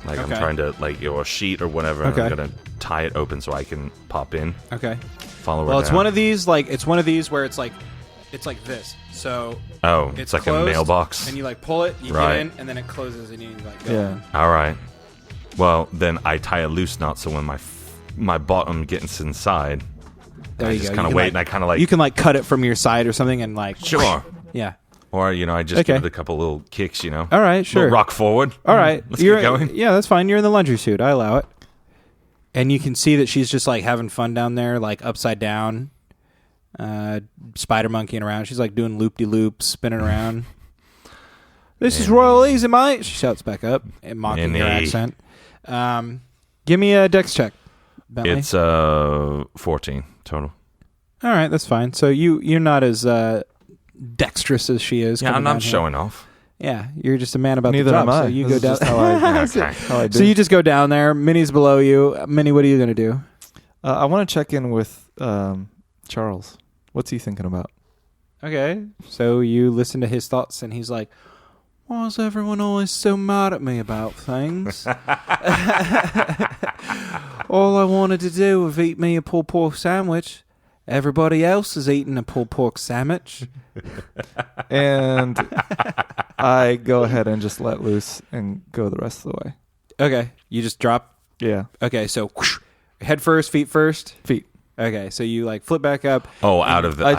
Like Okay. I'm trying to a sheet or whatever. And Okay. I'm gonna tie it open so I can pop in. Okay. Follow her Well, it's down. one of these where it's like this. So Oh, it's like closed, a mailbox. and you like pull it, you Right. get in, and then it closes, and you like go Yeah. in. All right. Well, then I tie a loose knot so when my bottom gets inside, There I you just go. kind You of can, wait, like- and I kind of like You can like cut it from your side or something, and like sure. yeah. Or I just Okay. give it a couple little kicks, All right, sure. Little rock forward. All right, Let's get going. Yeah, that's fine. You're in the laundry suit. I allow it. And you can see that she's just like having fun down there, like upside down, spider monkeying around. She's like doing loop de loops, spinning around. This is Royal Easy, mate. She shouts back up, mocking your Minnie. accent. Give me a dex check, Bentley. It's 14 total. All right, that's fine. So you're not as dexterous as she is. Yeah, coming I'm down not here. showing off. Yeah, you're just a man about Neither the job. am I. So you This go is down. just how I, Okay. how I do. So you just go down there. Minnie's below you. Minnie, what are you gonna do? I want to check in with Charles. What's he thinking about? Okay. So you listen to his thoughts, and he's like, "Why is everyone always so mad at me about things? All I wanted to do was eat me a pulled pork sandwich. Everybody else is eating a pulled pork sandwich." And I go ahead and just let loose and go the rest of the way. Okay. You just drop. Yeah. Okay. So whoosh, head first, feet first. Feet. Okay. So you like flip back up. Oh, out of the. I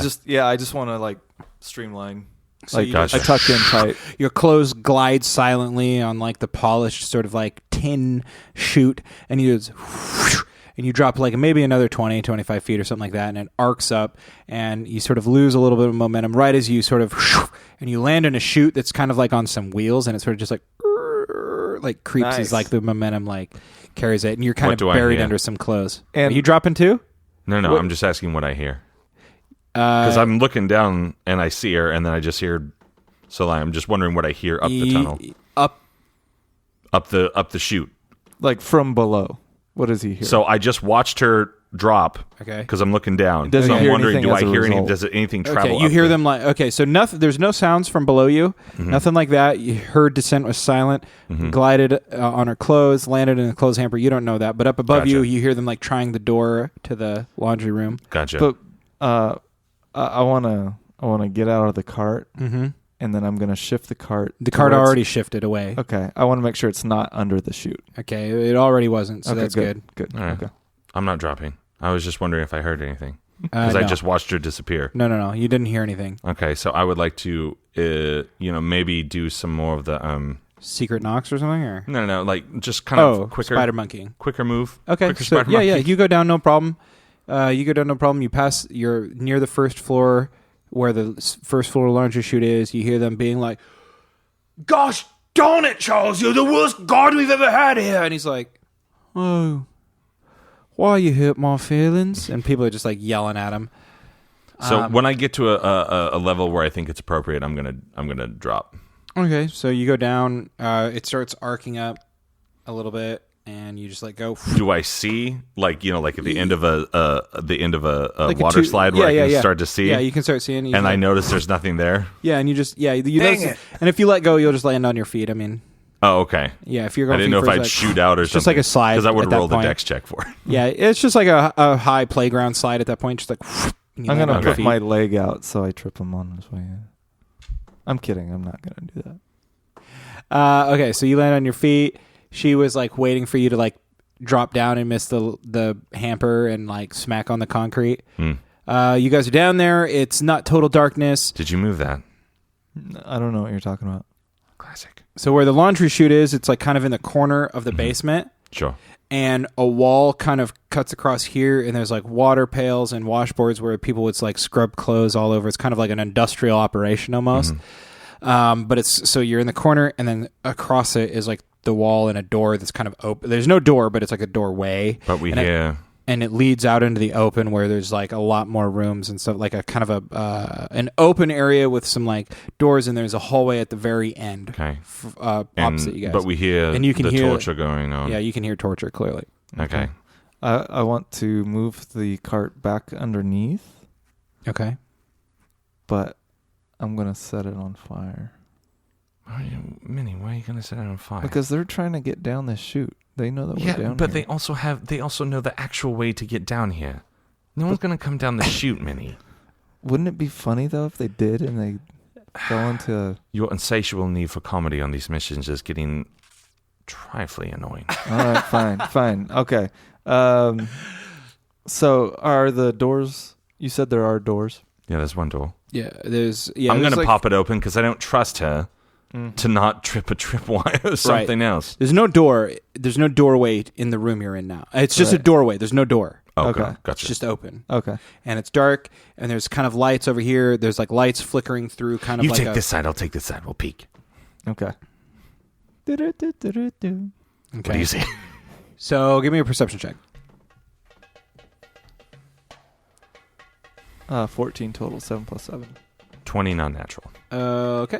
just want to like streamline. So Like you Gotcha. I tuck in tight. Your clothes glide silently on like the polished sort of like tin chute, and you just whoosh, and you drop like maybe another 20, 25 feet or something like that, and it arcs up, and you sort of lose a little bit of momentum right as you sort of whoosh, and you land in a chute that's kind of like on some wheels, and it sort of just like creeps Nice. as like the momentum like carries it, and you're kind What of do I buried hear? under some clothes. And- Are you dropping too? No, What- I'm just asking what I hear. Because I'm looking down and I see her, and then I just hear. So I'm just wondering what I hear up the tunnel, Up. up the chute. Like from below. What does he hear? So I just watched her drop. Okay. Because I'm looking down. Does so he I'm hear wondering, anything do as I a hear any? result? Does anything travel? Okay, you up hear the- them like okay, so nothing. There's no sounds from below you. Mm-hmm. Nothing like that. Her descent was silent. Glided on her clothes, landed in the clothes hamper. You don't know that, but up above you, Gotcha. you hear them like trying the door to the laundry room. Gotcha. But I wanna get out of the cart, and then I'm gonna shift the cart. The to cart where it's- already shifted away. Okay, I want to make sure it's not under the chute. Okay, it already wasn't, so okay, that's good. Good. All right. Okay. I'm not dropping. I was just wondering if I heard anything because No. I just watched her disappear. No. You didn't hear anything. Okay, so I would like to, maybe do some more of the Secret knocks or something, or no, like just kind of quicker, spider monkeying. quicker move. Okay, quicker so spider yeah, monkey. you go down no problem. You pass. You're near the first floor where the first floor laundry chute is. You hear them being like, Gosh darn it, Charles, you're the worst guard we've ever had here. and he's like, "Oh, why you hurt my feelings?" And people are just like yelling at him. So when I get to a level where I think it's appropriate, I'm gonna drop. Okay, so you go down. It starts arcing up a little bit, and you just let go. Do I see like like at the end of a Like a water slide where I can start to see? Yeah, you can start seeing. And I notice there's nothing there. Yeah, and you just you Dang notice, it. and if you let go, you'll just land on your feet. I mean, Oh, okay. yeah, if you're going, I didn't know if I'd shoot out or it's something. just like a slide. Because I would at that roll the point. dex check for it. Yeah, it's just like a high playground slide at that point. Just like and you I'm land gonna on your put feet. my leg out so I trip him on his way in. I'm kidding. I'm not gonna do that. Okay, so you land on your feet. She was like waiting for you to like drop down and miss the hamper and like smack on the concrete. You guys are down there. It's not total darkness. Did you move that? I don't know what you're talking about. Classic. So where the laundry chute is, it's like kind of in the corner of the basement. Sure. And a wall kind of cuts across here, and there's like water pails and washboards where people would like scrub clothes all over. It's kind of like an industrial operation almost. But it's so you're in the corner, and then across it is like the wall and a door that's kind of open. There's no door, but it's like a doorway. But we hear... And it leads out into the open where there's like a lot more rooms and stuff, like a kind of an open area with some like doors, and there's a hallway at the very end. Okay. Opposite you guys. But we hear and you can the hear torture going on. Yeah, you can hear torture clearly. Okay. I want to move the cart back underneath, Okay. but I'm gonna set it on fire Minnie, why are you going to set it on fire? because they're trying to get down this chute. They know that we're down but here. they also know the actual way to get down here. No one's going to come down the chute, Minnie. Wouldn't it be funny though if they did and they fell into? Your insatiable need for comedy on these missions is getting trifling annoying. All right, fine, okay. So are the doors? You said there are doors. Yeah, there's one door. Yeah, there's. Yeah, I'm going there's to like, pop it open because I don't trust her to not trip a tripwire or something else. There's no door. There's no doorway in the room you're in now. It's just a doorway. There's no door. Oh, Okay. okay. Gotcha. It's just open. Okay. And it's dark, and there's kind of lights over here. There's like lights flickering through kind of you like take this side, I'll take this side. We'll peek. Okay. Okay. What do you see? So give me a perception check. 14 total, 7 plus 7. 20 non-natural. Okay.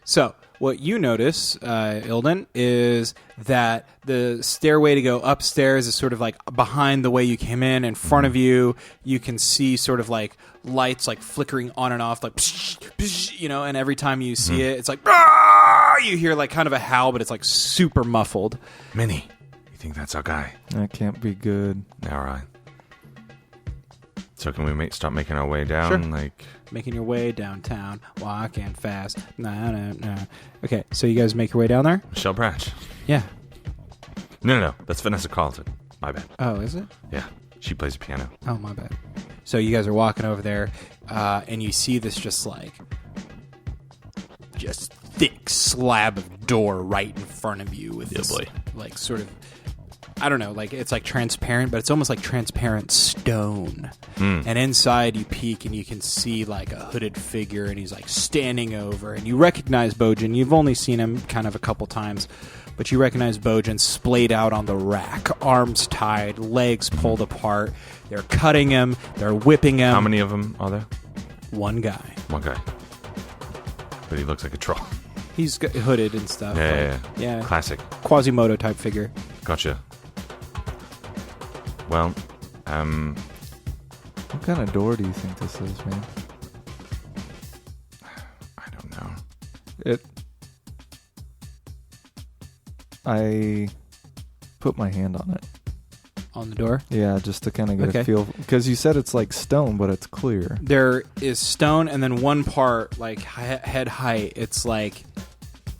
So what you notice, Illdyn, is that the stairway to go upstairs is sort of like behind the way you came in. In front of you, you can see sort of like lights like flickering on and off, like, psh, psh, and every time you see it, it's like, you hear like kind of a howl, but it's like super muffled. Minnie, you think that's our guy? That can't be good. All right. So can we start making our way down? Sure. Like, Making your way downtown, walking fast. Nah. Okay, so you guys make your way down there? Michelle Branch. Yeah. No. That's Vanessa Carlton. My bad. Oh, is it? Yeah. She plays the piano. Oh, my bad. So you guys are walking over there, and you see this just thick slab of door right in front of you with this, boy. like, sort of, I don't know, like, it's like transparent, but it's almost like transparent stone. And inside you peek and you can see like a hooded figure, and he's like standing over, and you recognize Bojin. You've only seen him kind of a couple times, but you recognize Bojin splayed out on the rack, arms tied, legs pulled apart. They're cutting him, they're whipping him. How many of them are there? One guy. One guy. But he looks like a troll. He's hooded and stuff. Yeah. Classic. Quasimodo type figure. Gotcha. Well, What kind of door do you think this is, man? I don't know. I put my hand on it. On the door? Yeah, just to kind of get Okay. a feel. Because you said it's like stone, but it's clear. There is stone, and then one part, like head height, it's like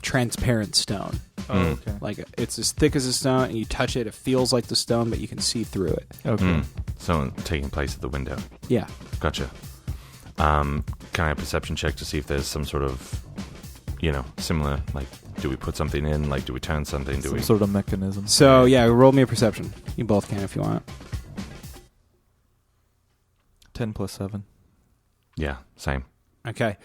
transparent stone. Oh, okay. Like it's as thick as a stone, and you touch it, it feels like the stone, but you can see through it. Okay. So taking place at the window. Yeah. Gotcha. Can I have a perception check to see if there's some sort of, similar, like, do we put something in? Like, do we turn something? Do Some we... sort of mechanism. So yeah, roll me a perception. You both can if you want. 10 plus 7. Yeah, same. Okay.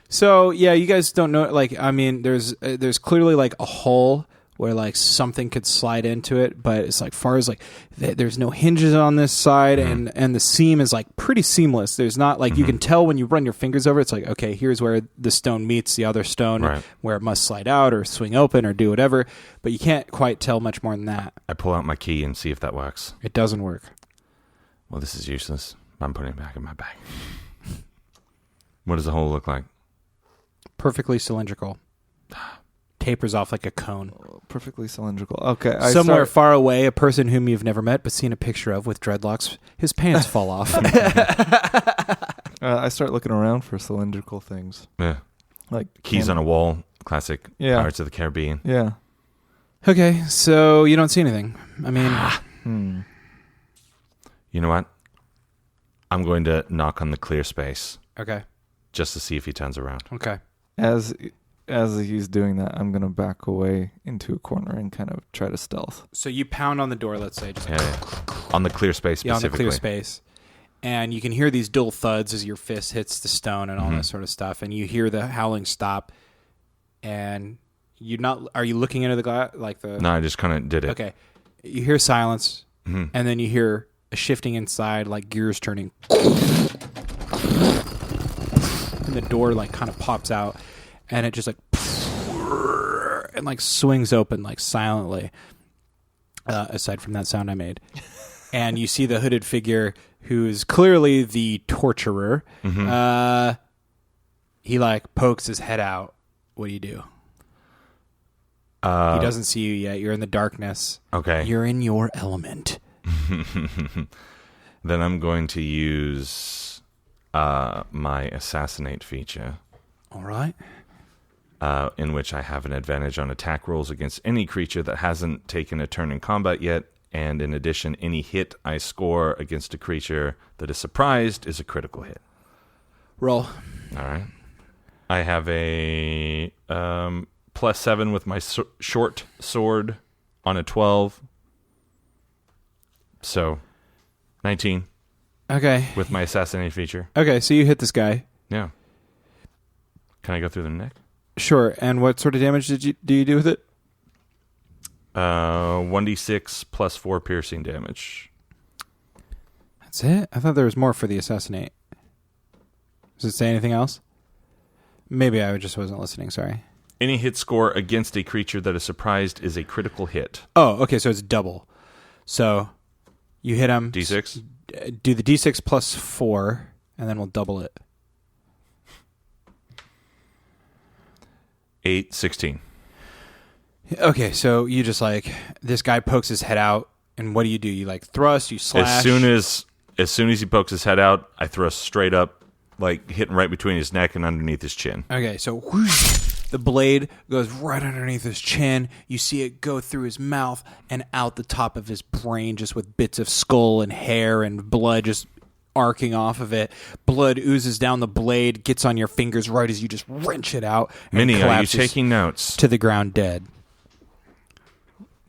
So yeah, you guys don't know. Like, I mean, there's clearly like a hole where like something could slide into it, but it's like far as like there's no hinges on this side, and the seam is like pretty seamless. There's not like you can tell when you run your fingers over. It's like, okay, here's where the stone meets the other stone, where it must slide out or swing open or do whatever. But you can't quite tell much more than that. I pull out my key and see if that works. It doesn't work. Well, this is useless. I'm putting it back in my bag. What does the hole look like? Perfectly cylindrical. Tapers off like a cone. Perfectly cylindrical. Okay. Somewhere far away, a person whom you've never met but seen a picture of with dreadlocks, his pants fall off. I start looking around for cylindrical things. Yeah. Like keys on a wall. Classic Pirates of the Caribbean. Yeah. Okay, so you don't see anything. I mean... You know what? I'm going to knock on the clear space. Okay. Just to see if he turns around. Okay. As he's doing that, I'm going to back away into a corner and kind of try to stealth. So you pound on the door, let's say. Just On the clear space specifically. Yeah, on the clear space. And you can hear these dull thuds as your fist hits the stone and all that sort of stuff. And you hear the howling stop. And are you looking into the glass? No, I just kind of did it. Okay. You hear silence. And then you hear a shifting inside, like gears turning. And the door like kind of pops out. And it just like and like swings open like silently, aside from that sound I made. And you see the hooded figure who is clearly the torturer. He like pokes his head out. What do you do? He doesn't see you yet. You're in the darkness. Okay. You're in your element. Then I'm going to use my assassinate feature. All right. In which I have an advantage on attack rolls against any creature that hasn't taken a turn in combat yet, and in addition, any hit I score against a creature that is surprised is a critical hit. Roll. All right. I have a +7 with my short sword on a 12. So, 19. Okay. With my assassinate feature. Okay, so you hit this guy. Yeah. Can I go through the neck? Sure. And what sort of damage do you do with it? 1d6 plus 4 piercing damage. That's it? I thought there was more for the assassinate. Does it say anything else? Maybe I just wasn't listening, sorry. Any hit score against a creature that is surprised is a critical hit. Oh, okay, so it's double. So you hit him. D6? Do the D6 plus 4, and then we'll double it. 8, 16. Okay, so you just like, this guy pokes his head out, and what do? You like thrust, you slash? As soon as he pokes his head out, I thrust straight up, like hitting right between his neck and underneath his chin. Okay, so whoosh, the blade goes right underneath his chin. You see it go through his mouth and out the top of his brain, just with bits of skull and hair and blood just arcing off of it. Blood oozes down the blade, gets on your fingers right as you just wrench it out. Minnie, are you taking notes? To the ground dead.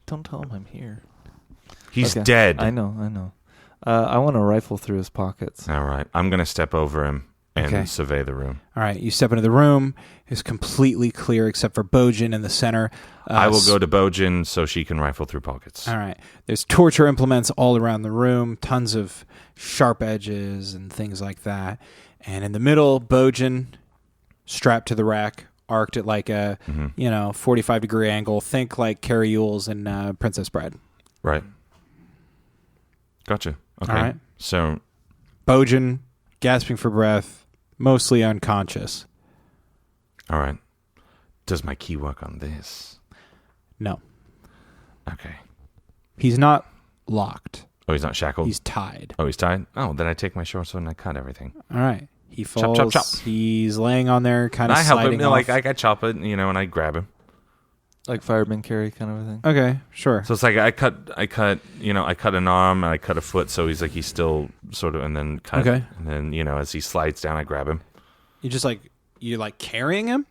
Don't tell him I'm here. He's dead. I know. I want to rifle through his pockets. All right. I'm going to step over him and survey the room. All right. You step into the room. It's completely clear except for Bojin in the center. I will go to Bojin so she can rifle through pockets. All right. There's torture implements all around the room. Tons of sharp edges and things like that. And in the middle, Bojin, strapped to the rack, arced at like a 45-degree angle. Think like Carrie Ewell's in Princess Bride. Right. Gotcha. Okay. All right. So Bojin, gasping for breath, mostly unconscious. All right. Does my key work on this? No. Okay. He's not locked. Oh, he's not shackled? He's tied. Oh, he's tied? Oh, then I take my short sword and I cut everything. All right. He falls. Chop, chop, chop. He's laying on there, kind of I help sliding him. off. Like I chop it, and I grab him. Like fireman carry kind of a thing. Okay, sure. So it's like I cut an arm and I cut a foot, so he's still sort of, and then cut. Okay. And then as he slides down, I grab him. You carrying him?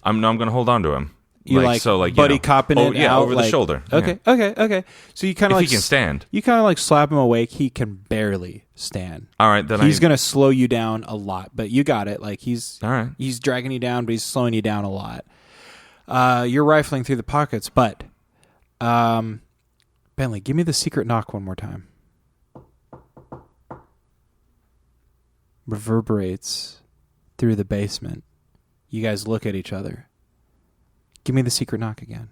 I'm going to hold on to him. Buddy copping it out over the shoulder. Okay, yeah. okay. So you kind of he can stand. You kind of slap him awake. He can barely stand. All right, then he's going to slow you down a lot, but you got it. Like he's all right. He's dragging you down, but he's slowing you down a lot. You're rifling through the pockets, but Bentley, give me the secret knock one more time. Reverberates through the basement. You guys look at each other. Give me the secret knock again.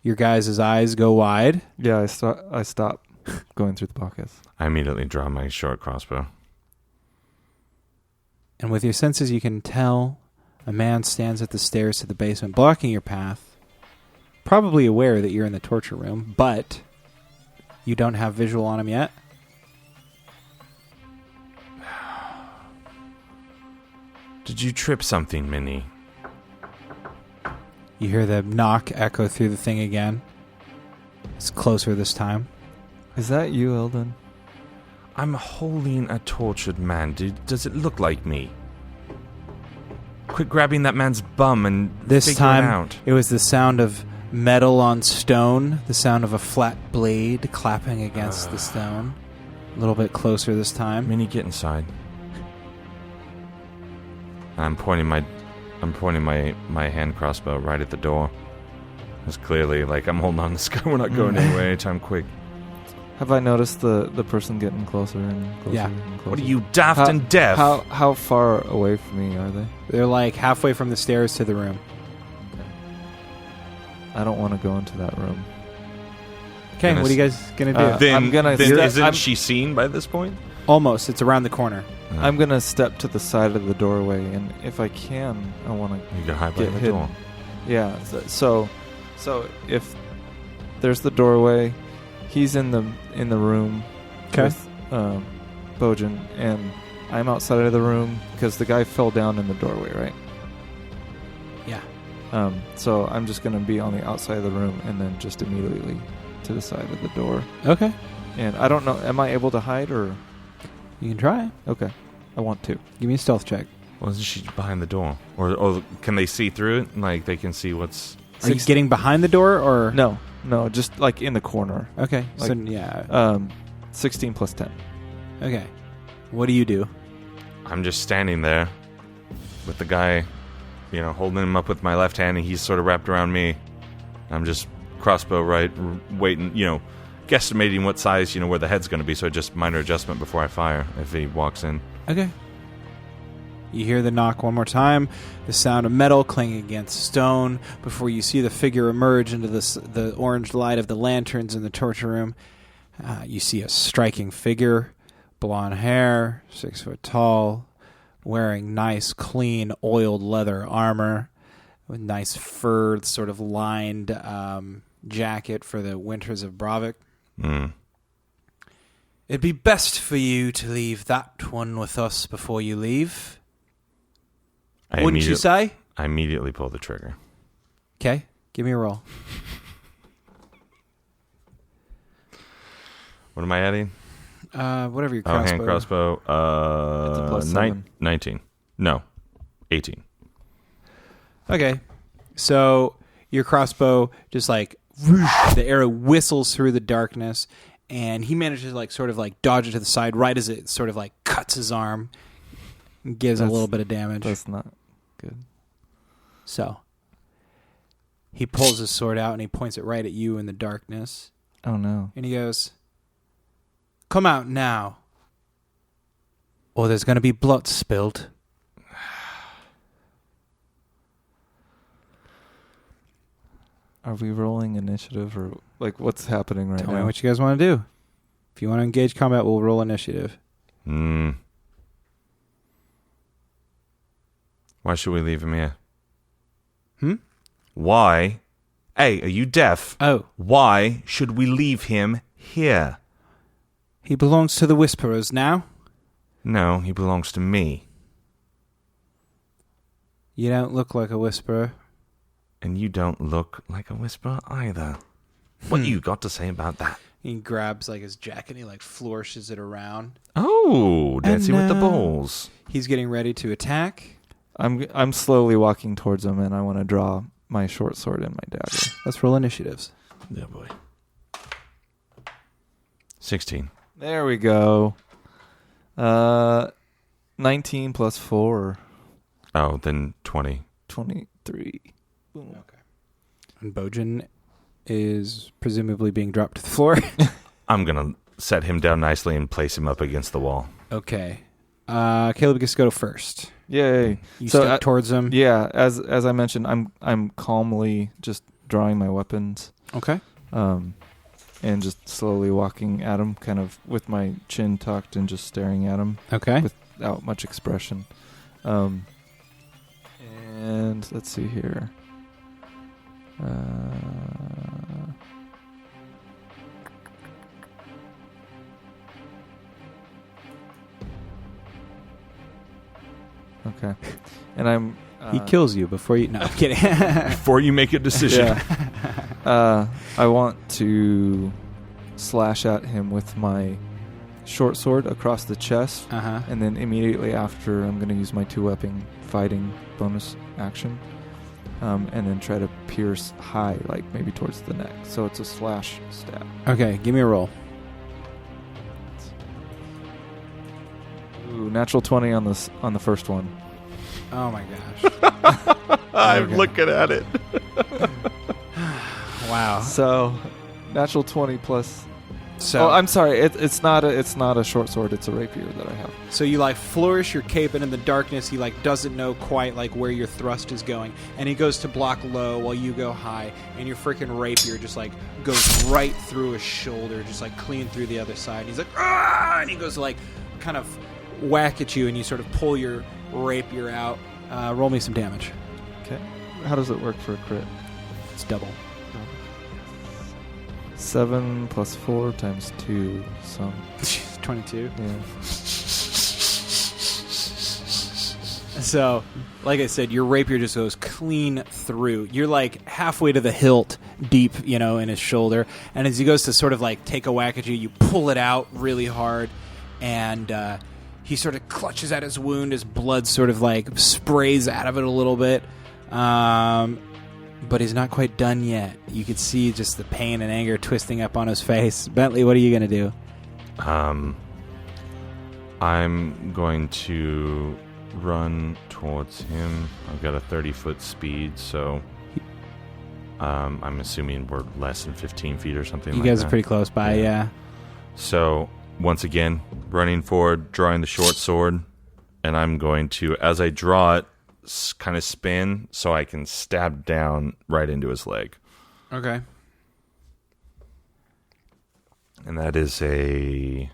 Your guys' eyes go wide. Yeah, I stop going through the pockets. I immediately draw my short crossbow. And with your senses, you can tell a man stands at the stairs to the basement, blocking your path. Probably aware that you're in the torture room, but you don't have visual on him yet. Did you trip something, Minnie? You hear the knock echo through the thing again. It's closer this time. Is that you, Illdyn? I'm holding a tortured man. Does it look like me? Quit grabbing that man's bum and This figure time, it out. it was the sound of metal on stone, the sound of a flat blade clapping against the stone. A little bit closer this time. Minnie, get inside. I'm pointing my hand crossbow right at the door. It's clearly like I'm holding on to this guy. We're not going anywhere anytime quick. Have I noticed the person getting closer and closer Yeah. and closer? What are you, daft and deaf? How far away from me are they? They're like halfway from the stairs to the room. I don't want to go into that room. Okay, Gonna what are you guys going to do? Then step- isn't she seen by this point? Almost. It's around the corner. I'm gonna step to the side of the doorway, and if I can, I want to You can hide get by the hidden. door. Yeah. So if there's the doorway, he's in the room with Bojin, and I'm outside of the room because the guy fell down in the doorway, right? Yeah. So I'm just gonna be on the outside of the room, and then just immediately to the side of the door. Okay. And I don't know, am I able to hide or? You can try. Okay, I want to. Give me a stealth check. Well, isn't she behind the door? Or can they see through it? Like, they can see what's... Are you getting behind the door or? No, just like in the corner. Okay. So, Like- yeah. 16 plus 10. Okay. What do you do? I'm just standing there with the guy, holding him up with my left hand, and he's sort of wrapped around me. I'm just crossbow right, waiting, guesstimating what size, where the head's going to be, so just minor adjustment before I fire if he walks in. Okay. You hear the knock one more time, the sound of metal clanging against stone before you see the figure emerge into the orange light of the lanterns in the torture room. You see a striking figure, blonde hair, 6 foot tall, wearing nice, clean, oiled leather armor with nice fur, sort of lined jacket for the winters of Brotherhood. It'd be best for you to leave that one with us before you leave. Wouldn't you say? I immediately pull the trigger. Okay, give me a roll. What am I adding? Whatever your crossbow. Hand crossbow. It's a plus 7. 19. No, 18. Okay, so your crossbow just like whoosh, the arrow whistles through the darkness, and he manages to sort of dodge it to the side right as it sort of cuts his arm, and gives a little bit of damage. That's not good. So he pulls his sword out and he points it right at you in the darkness, Oh no. and he goes, "Come out now, or there's going to be blood spilled." Are we rolling initiative or what's happening right Tell now? me what you guys want to do. If you want to engage combat, we'll roll initiative. Why should we leave him here? Why? Hey, are you deaf? Oh, Why should we leave him here? he belongs to the Whisperers now. No, he belongs to me. You don't look like a Whisperer. And you don't look like a whisperer either. What you got to say about that? He grabs his jacket and he flourishes it around. Oh, dancing with the And, balls. He's getting ready to attack. I'm slowly walking towards him, and I want to draw my short sword and my dagger. Let's roll initiatives. Yeah, boy. 16. There we go. 19 plus 4, Oh, then 20. 23. Boom. Okay. And Bojin is presumably being dropped to the floor. I'm gonna set him down nicely and place him up against the wall. Okay. Caleb gets to go first. Yay! You So, step towards him. Yeah, as I mentioned, I'm calmly just drawing my weapons, Okay. and just slowly walking at him, kind of with my chin tucked and just staring at him Okay. without much expression. And let's see here. Okay, and I'm. He kills you before you. No, I'm kidding. Before you make a decision. Yeah. I want to slash at him with my short sword across the chest, and then immediately after, I'm going to use my 2-weapon fighting bonus action, and then try to pierce high, like maybe towards the neck. So it's a slash stab. Okay, give me a roll. Ooh, natural 20 on the first one. Oh my gosh. I'm looking at it. Wow. So, natural 20 plus. So I'm sorry. It's not a short sword. It's a rapier that I have. So you like flourish your cape, and in the darkness he like doesn't know quite like where your thrust is going, and he goes to block low while you go high, and your freaking rapier just like goes right through his shoulder, just like clean through the other side. He's like, ah! And he goes to like kind of whack at you, and you sort of pull your rapier out. Roll me some damage. Okay. How does it work for a crit? It's double. 7 plus 4 times 2. So 22. yeah. So, like I said, your rapier just goes clean through. You're like halfway to the hilt, deep, in his shoulder. And as he goes to sort of like take a whack at you, you pull it out really hard, and he sort of clutches at his wound. His blood sort of like sprays out of it a little bit. But he's not quite done yet. You could see just the pain and anger twisting up on his face. Bentley, what are you going to do? I'm going to run towards him. I've got a 30-foot speed, so I'm assuming we're less than 15 feet or something like that. You guys are pretty close by, yeah. So, once again, running forward, drawing the short sword, and I'm going to, as I draw it, kind of spin so I can stab down right into his leg. Okay. And that is a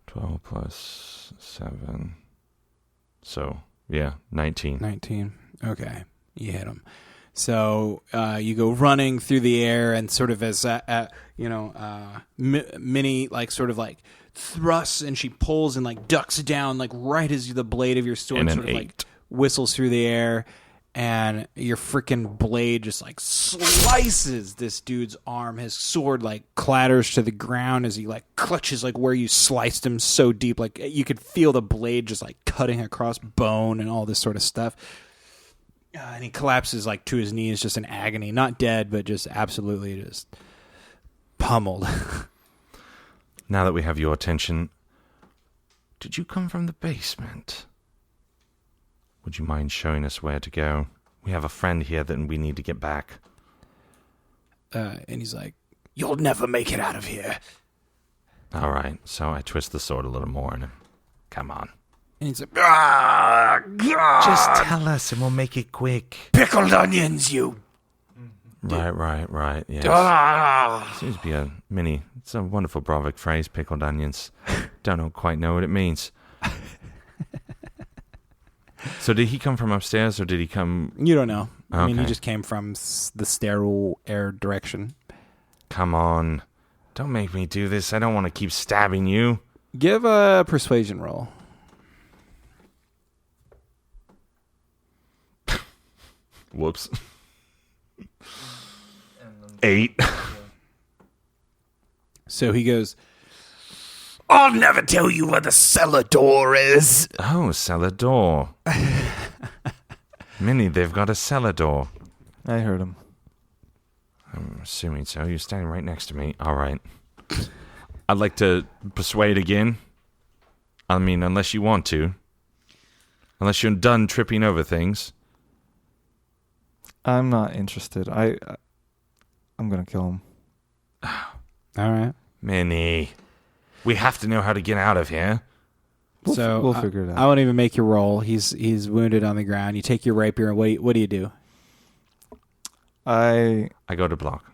12 plus 7. So, yeah, 19. 19. Okay. You hit him. So you go running through the air, and sort of as Minnie like sort of like thrusts, and she pulls and like ducks down like right as the blade of your sword And an sort of 8. like whistles through the air, and your freaking blade just like slices this dude's arm. His sword like clatters to the ground as he like clutches like where you sliced him so deep, like you could feel the blade just like cutting across bone and all this sort of stuff. And he collapses like to his knees, just in agony, not dead, but just absolutely just pummeled. Now that we have your attention, did you come from the basement? Would you mind showing us where to go? We have a friend here that we need to get back. And he's like, "You'll never make it out of here." All right, so I twist the sword a little more and come on. And he's like, Just tell us and we'll make it quick. Pickled onions, you. Right, yes. Seems to be a mini, it's a wonderful Brotherhood phrase, pickled onions. Don't quite know what it means. So did he come from upstairs or did he come... You don't know. I mean, he Okay. just came from the sterile air direction. Come on. Don't make me do this. I don't want to keep stabbing you. Give a persuasion roll. Whoops. 8. So he goes, I'll never tell you where the cellar door is. Oh, cellar door. Minnie, they've got a cellar door. I heard him. I'm assuming so. You're standing right next to me. All right. I'd like to persuade again. I mean, unless you want to. Unless you're done tripping over things. I'm not interested. I'm gonna kill him. All right. Minni, we have to know how to get out of here. We'll figure it out. I won't even make you roll. He's wounded on the ground. You take your rapier, and what do you do? I go to block.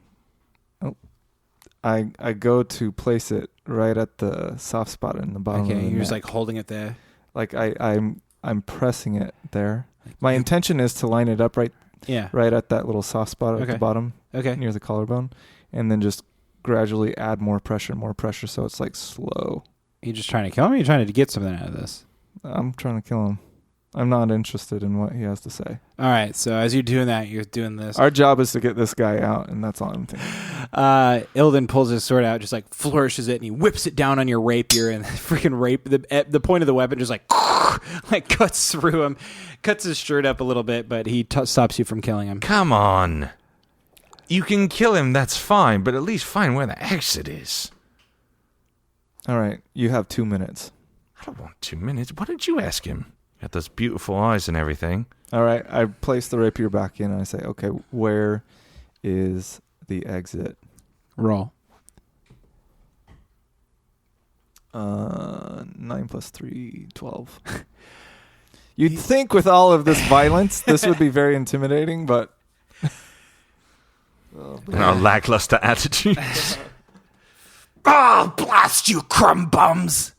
I go to place it right at the soft spot in the bottom. Okay, of the you're just neck. like holding it there. Like I'm pressing it there. My intention is to line it up right at that little soft spot at the bottom, near the collarbone, and then just gradually add more pressure, so it's like slow. You just trying to kill him, or you trying to get something out of this? I'm trying to kill him. I'm not interested in what he has to say. All right, so as you're doing that, you're doing this. Our job is to get this guy out, and that's all I'm thinking. Illdyn pulls his sword out, just like flourishes it, and he whips it down on your rapier, and the point of the weapon just like cuts through him, cuts his shirt up a little bit, but he stops you from killing him. Come on. You can kill him, that's fine, but at least find where the exit is. All right, you have 2 minutes. I don't want 2 minutes. What did you ask him? Got those beautiful eyes and everything. All right, I place the rapier back in, and I say, okay, where is the exit? Roll. 9 plus 3, 12. You'd think with all of this violence, this would be very intimidating, but... And our lackluster attitudes. Blast you, crumb bums!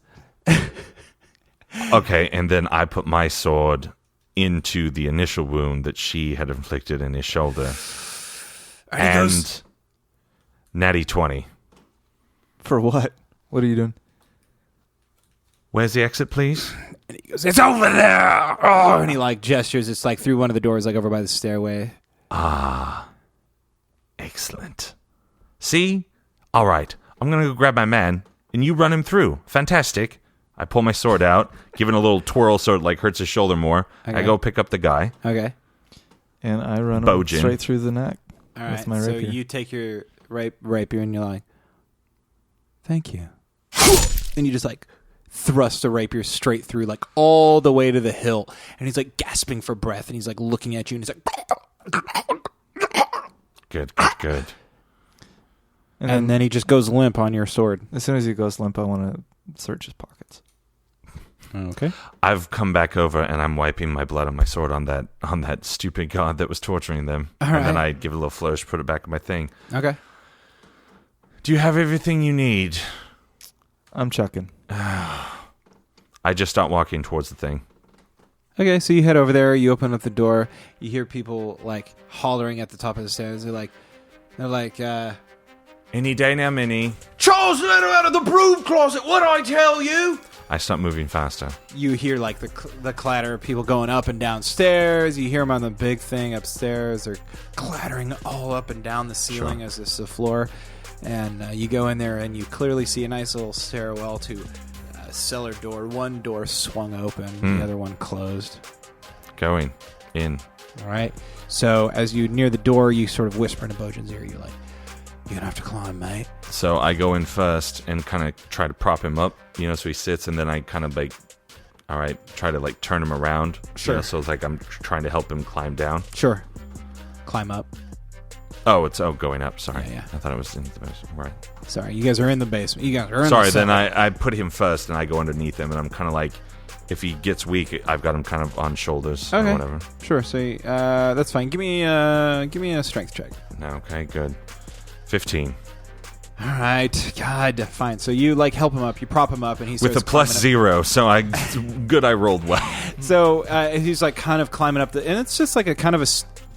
Okay, and then I put my sword into the initial wound that she had inflicted in his shoulder. And natty 20. For what? What are you doing? Where's the exit, please? And he goes, "It's over there!" Oh, and he like gestures. It's like through one of the doors, like over by the stairway. Excellent. See? All right, I'm going to go grab my man, and you run him through. Fantastic. I pull my sword out, give it a little twirl so it like hurts his shoulder more. Okay. I go pick up the guy. Okay. And I run him Bojin. straight through the neck. All right. with my So rapier. you take your rapier and you're like, "Thank you," and you just like thrust the rapier straight through, like all the way to the hilt. And he's like gasping for breath, and he's like looking at you, and he's like, Good. and then he just goes limp on your sword. As soon as he goes limp, I want to search his pockets. Okay. I've come back over and I'm wiping my blood on my sword on that stupid god that was torturing them. All and then right. I give it a little flourish, put it back in my thing. Okay. Do you have everything you need? I'm checking. I just start walking towards the thing. Okay, so you head over there, you open up the door, you hear people like hollering at the top of the stairs. They're like, Any day now, Minni. Charles, let her out of the broom closet, what'd I tell you? I start moving faster. you hear like the clatter of people going up and down stairs. You hear them on the big thing upstairs. They're clattering all up and down the ceiling Sure. as it's the floor. And you go in there and you clearly see a nice little stairwell to a cellar door. One door swung open, the other one closed. Going in. All right. So as you near the door, you sort of whisper into Bojin's ear. You're like, "You're gonna have to climb, mate." So I go in first and kind of try to prop him up, so he sits, and then I kind of like, all right, try to like turn him around. Sure. So it's like I'm trying to help him climb down. Sure. Climb up. Oh, it's going up. Sorry. Yeah. I thought it was in the basement. Right. Sorry, you guys are in the basement. You guys are in Sorry, the then cellar. I put him first, and I go underneath him, and I'm kind of like, if he gets weak, I've got him kind of on shoulders or whatever. Sure. So that's fine. Give me a strength check. No, okay, good. 15. All right. God, fine. So you like help him up. You prop him up, and he's With a plus 0, so I rolled well. So he's like kind of climbing up and it's just like a kind of a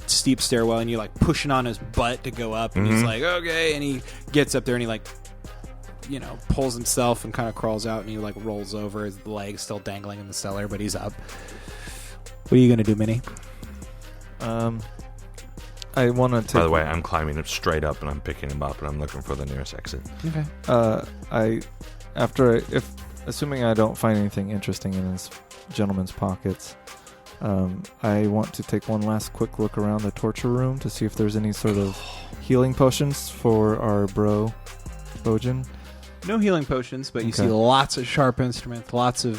steep stairwell, and you're like pushing on his butt to go up, and he's like, "Okay," and he gets up there and he like, pulls himself and kind of crawls out, and he like rolls over, his legs still dangling in the cellar, but he's up. What are you gonna do, Minni? I want to take... By the way, I'm climbing him straight up, and I'm picking him up, and I'm looking for the nearest exit. Okay. Assuming I don't find anything interesting in this gentleman's pockets, I want to take one last quick look around the torture room to see if there's any sort of healing potions for our bro, Bojin. No healing potions, but you see lots of sharp instruments, lots of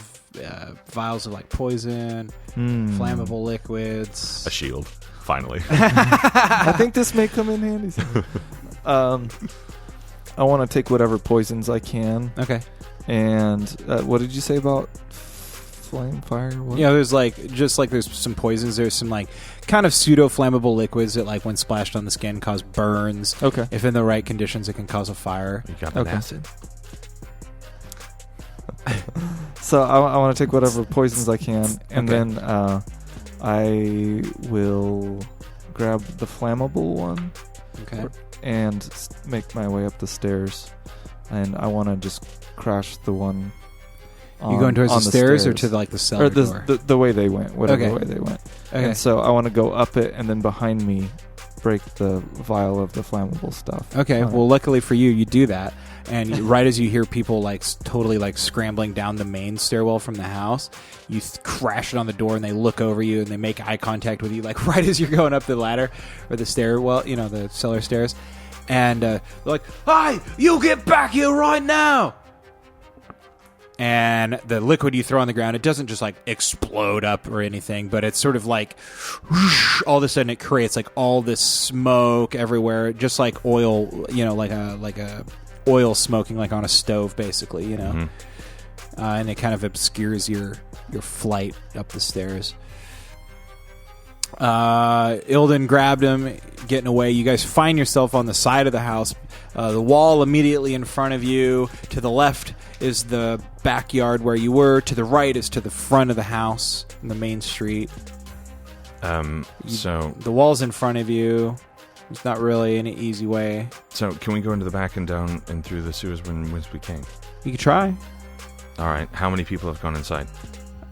vials of like poison, flammable liquids. A shield. Finally. I think this may come in handy. I want to take whatever poisons I can. Okay. And what did you say about flame fire? What? Yeah, there's there's some poisons. There's some like kind of pseudo flammable liquids that like when splashed on the skin cause burns. Okay. If in the right conditions, it can cause a fire. You got an Okay. acid? So I want to take whatever poisons I can, and then I will grab the flammable one Okay. and make my way up the stairs. And I want to just crash the one. You going towards on the stairs or to the cellar or door? the way they went, whatever Okay. way they went. Okay. And so I want to go up it, and then behind me, break the vial of the flammable stuff. Okay, well, luckily for you, you do that, and right as you hear people totally scrambling down the main stairwell from the house, you crash it on the door, and they look over you, and they make eye contact with you, right as you're going up the ladder or the stairwell, the cellar stairs, and they're like, "Hey, you get back here right now!" And the liquid you throw on the ground, it doesn't just explode up or anything, but it's sort of whoosh, all of a sudden it creates all this smoke everywhere, just like oil, like a oil smoking on a stove, basically, Mm-hmm. And it kind of obscures your flight up the stairs. Illdyn grabbed him, getting away. You guys find yourself on the side of the house. The wall immediately in front of you. To the left is the backyard where you were. To the right is to the front of the house in the main street. So the wall's in front of you. There's not really any easy way. So can we go into the back and down and through the sewers whence we came? You could try. All right. How many people have gone inside?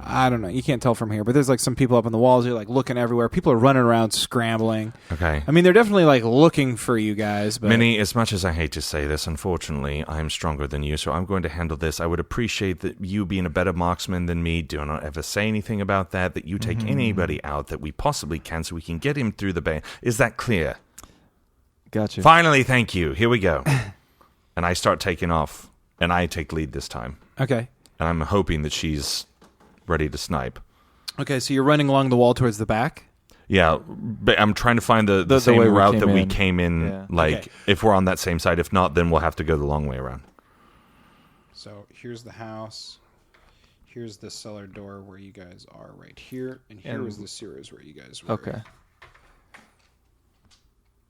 I don't know. You can't tell from here, but there's some people up on the walls. You're looking everywhere. People are running around, scrambling. Okay. I mean, they're definitely looking for you guys. But Minni, as much as I hate to say this, unfortunately, I am stronger than you, so I'm going to handle this. I would appreciate that you being a better marksman than me. Do not ever say anything about that. That you take anybody out that we possibly can, so we can get him through the bay. Is that clear? Gotcha. Finally, thank you. Here we go. And I start taking off, and I take lead this time. Okay. And I'm hoping that she's ready to snipe. Okay, so you're running along the wall towards the back? Yeah, but I'm trying to find the same way we route came that we in. came in. Yeah. Okay. If we're on that same side. If not, then we'll have to go the long way around. So here's the house. Here's the cellar door where you guys are right here. And here was the sewers where you guys were. Okay.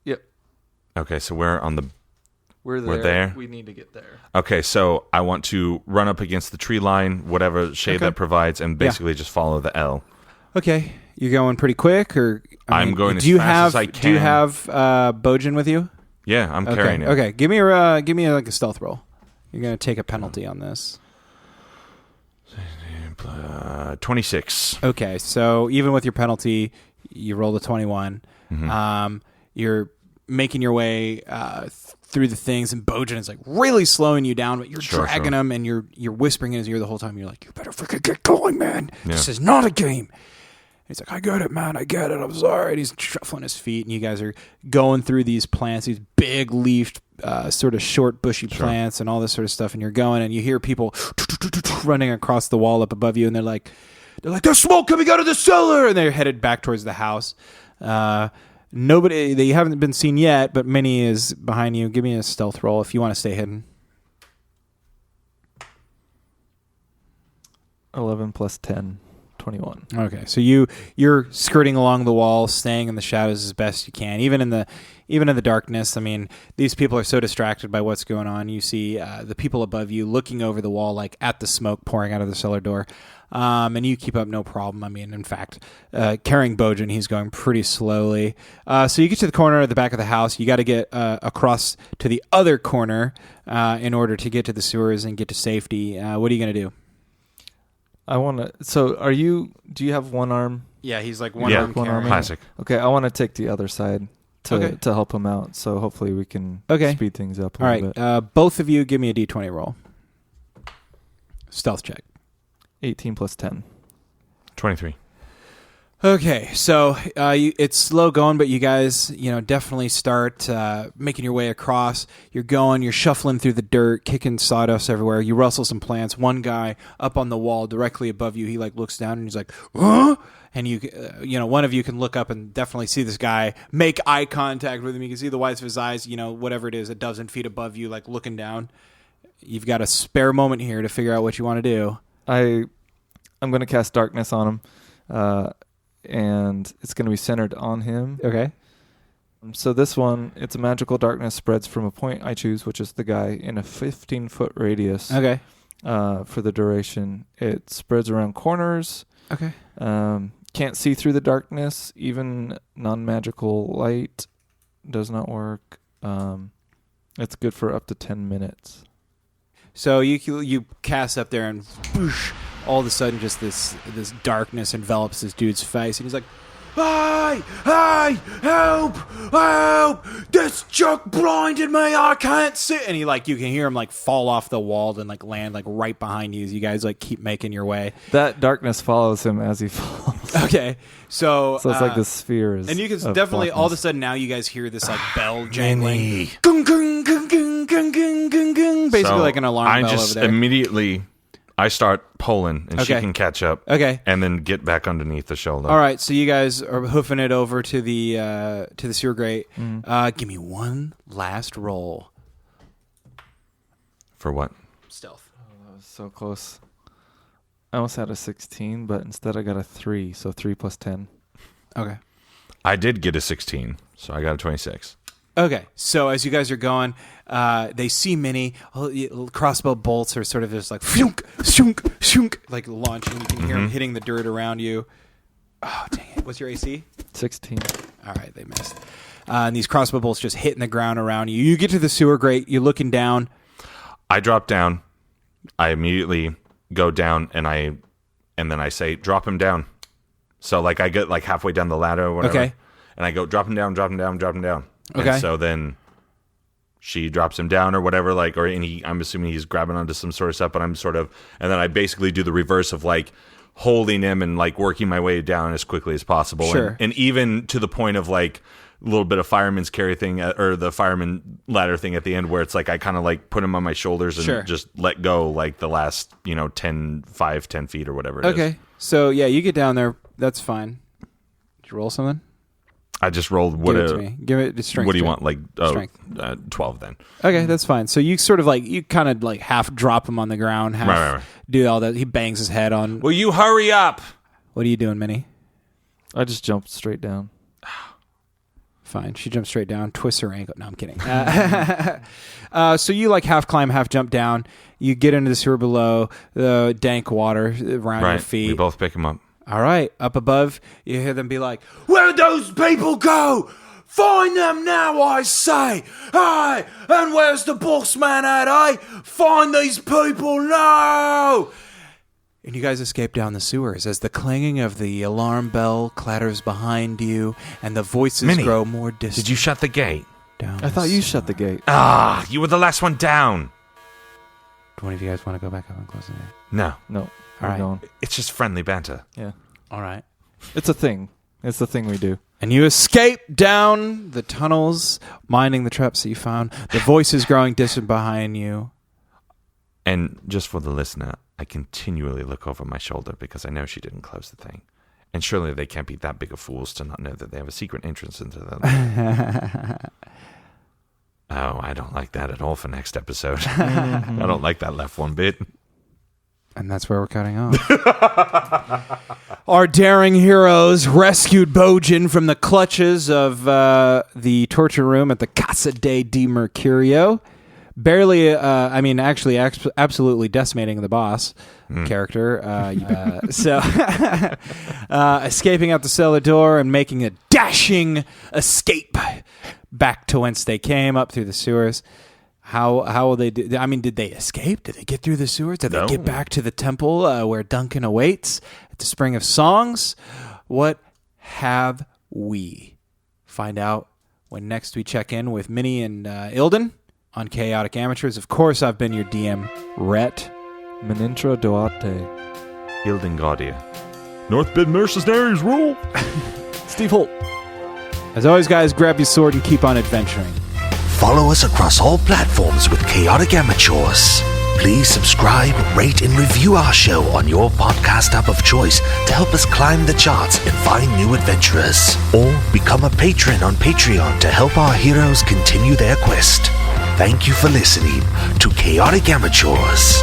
Yep. Okay, so we're on the... We're We're there? We need to get there. Okay, so I want to run up against the tree line, whatever shade Okay. that provides, and basically just follow the L. Okay, you're going pretty quick, or I'm going as do you fast have, as I Do you can. have Bojin with you? Yeah, I'm carrying it. Okay, give me a stealth roll. You're gonna take a penalty on this. 26. Okay, so even with your penalty, you rolled a 21. You're making your way through the things, and Bojin is really slowing you down, but you're dragging him, and you're whispering in his ear the whole time. You're like, "You better freaking get going, man. This is not a game." He's like, "I get it, man. I get it. I'm sorry." And he's shuffling his feet, and you guys are going through these plants, these big leafed, sort of short, bushy plants, and all this sort of stuff. And you're going, and you hear people running across the wall up above you, and they're like, "There's smoke coming out of the cellar!" And they're headed back towards the house. Nobody, they haven't been seen yet, but Minni is behind you. Give me a stealth roll if you want to stay hidden. 11 plus 10, 21. Okay, so you're skirting along the wall, staying in the shadows as best you can, even in the darkness. I mean, these people are so distracted by what's going on. You see the people above you looking over the wall, at the smoke pouring out of the cellar door, and you keep up no problem. I mean, in fact, carrying Bojin, he's going pretty slowly. So you get to the corner at the back of the house. You got to get across to the other corner in order to get to the sewers and get to safety. What are you going to do? I want to... So do you have one arm? Yeah, he's one arm carrying. Classic. Okay, I want to take the other side to help him out. So hopefully we can speed things up a little bit. Both of you give me a D20 roll. Stealth check. 18 plus 10. 23. Okay, so it's slow going, but you guys, definitely start making your way across. You're shuffling through the dirt, kicking sawdust everywhere. You rustle some plants. One guy up on the wall directly above you, he looks down and he's like, huh? And one of you can look up and definitely see this guy, make eye contact with him. You can see the whites of his eyes, whatever it is, a dozen feet above you, looking down. You've got a spare moment here to figure out what you want to do. I'm going to cast darkness on him. And it's going to be centered on him. Okay. So this one, it's a magical darkness spreads from a point I choose, which is the guy, in a 15-foot radius. Okay. For the duration. It spreads around corners. Okay. Can't see through the darkness. Even non-magical light does not work. It's good for up to 10 minutes. So you cast up there and whoosh, all of a sudden just this darkness envelops this dude's face and he's like, hey, help, this junk blinded me, I can't see. And you can hear him fall off the wall and land right behind you as you guys keep making your way. That darkness follows him as he falls. Okay, so it's like the spheres. and you can definitely darkness. all of a sudden now you guys hear this bell jangling, gung, gung, gung, gung, gung, gung, gung, gung, basically So an alarm I bell just over there. immediately I start pulling, and she Okay. can catch up. Okay. And then get back underneath the shoulder. All right, so you guys are hoofing it over to the sewer grate. Give me one last roll. For what? Stealth. That was so close. I almost had a 16, but instead I got a 3, so 3 plus 10. Okay. I did get a 16, so I got a 26. Okay, so as you guys are going, they see Minni. Crossbow bolts are sort of just shunk, shunk, shunk, launching. You can hear them hitting the dirt around you. Oh, dang it. What's your AC? 16. All right, they missed. And these crossbow bolts just hitting the ground around you. You get to the sewer grate. You're looking down. I drop down. I immediately go down, and then I say, drop him down. So I get halfway down the ladder or whatever. Okay. And I go, drop him down, drop him down, drop him down. Okay. And so then she drops him down or whatever, I'm assuming he's grabbing onto some sort of stuff, but and then I basically do the reverse of holding him and working my way down as quickly as possible. Sure. And even to the point of a little bit of fireman's carry thing or the fireman ladder thing at the end where it's I kind of put him on my shoulders and Sure. just let go the last, 10 feet or whatever it is. Okay, so yeah, you get down there. That's fine. Did you roll something? I just rolled Give it to me. Give it the strength. what do you check. want? Strength. 12 then. Okay, that's fine. So you sort of you kind of half drop him on the ground, half Right. do all that. He bangs his head on. Will you hurry up? What are you doing, Minni? I just jumped straight down. Fine. She jumps straight down, twists her ankle. No, I'm kidding. So you half climb, half jump down. You get into the sewer below, the dank water around your Right. feet. We both pick him up. All right. Up above, you hear them be like, Where'd those people go? Find them now, I say. Hey, and where's the boss man at, eh? Find these people now. and you guys escape down the sewers as the clanging of the alarm bell clatters behind you and the voices Minni, grow more distant. Did you shut the gate? Down I thought you shut the gate. Ah, you were the last one down. Do one of you guys want to go back up and close the gate? No, No. All right. Going. it's just friendly banter. Yeah. All right. It's a thing. It's the thing we do. And you escape down the tunnels, minding the traps that you found. The voices growing distant behind you. And just for the listener, I continually look over my shoulder because I know she didn't close the thing. And surely they can't be that big of fools to not know that they have a secret entrance into the... Oh, I don't like that at all for next episode. I don't like that left one bit. And that's where we're cutting off. Our daring heroes rescued Bojin from the clutches of the torture room at the Casa de Mercurio. Barely, actually, absolutely decimating the boss character. Escaping out the cellar door and making a dashing escape back to whence they came, up through the sewers. How will they do? I mean, did they escape? Did they get through the sewers? Did No. they get back to the temple where Duncan awaits at the Spring of Songs? What have we? Find out when next we check in with Minni and Illdyn on Chaotic Amateurs. Of course, I've been your DM, Rhett. Menintra Duarte. Illdyn Gaudia. North Bend mercenaries rule. Steve Holt. As always, guys, grab your sword and keep on adventuring. Follow us across all platforms with Chaotic Amateurs. Please subscribe, rate, and review our show on your podcast app of choice to help us climb the charts and find new adventurers. Or become a patron on Patreon to help our heroes continue their quest. Thank you for listening to Chaotic Amateurs.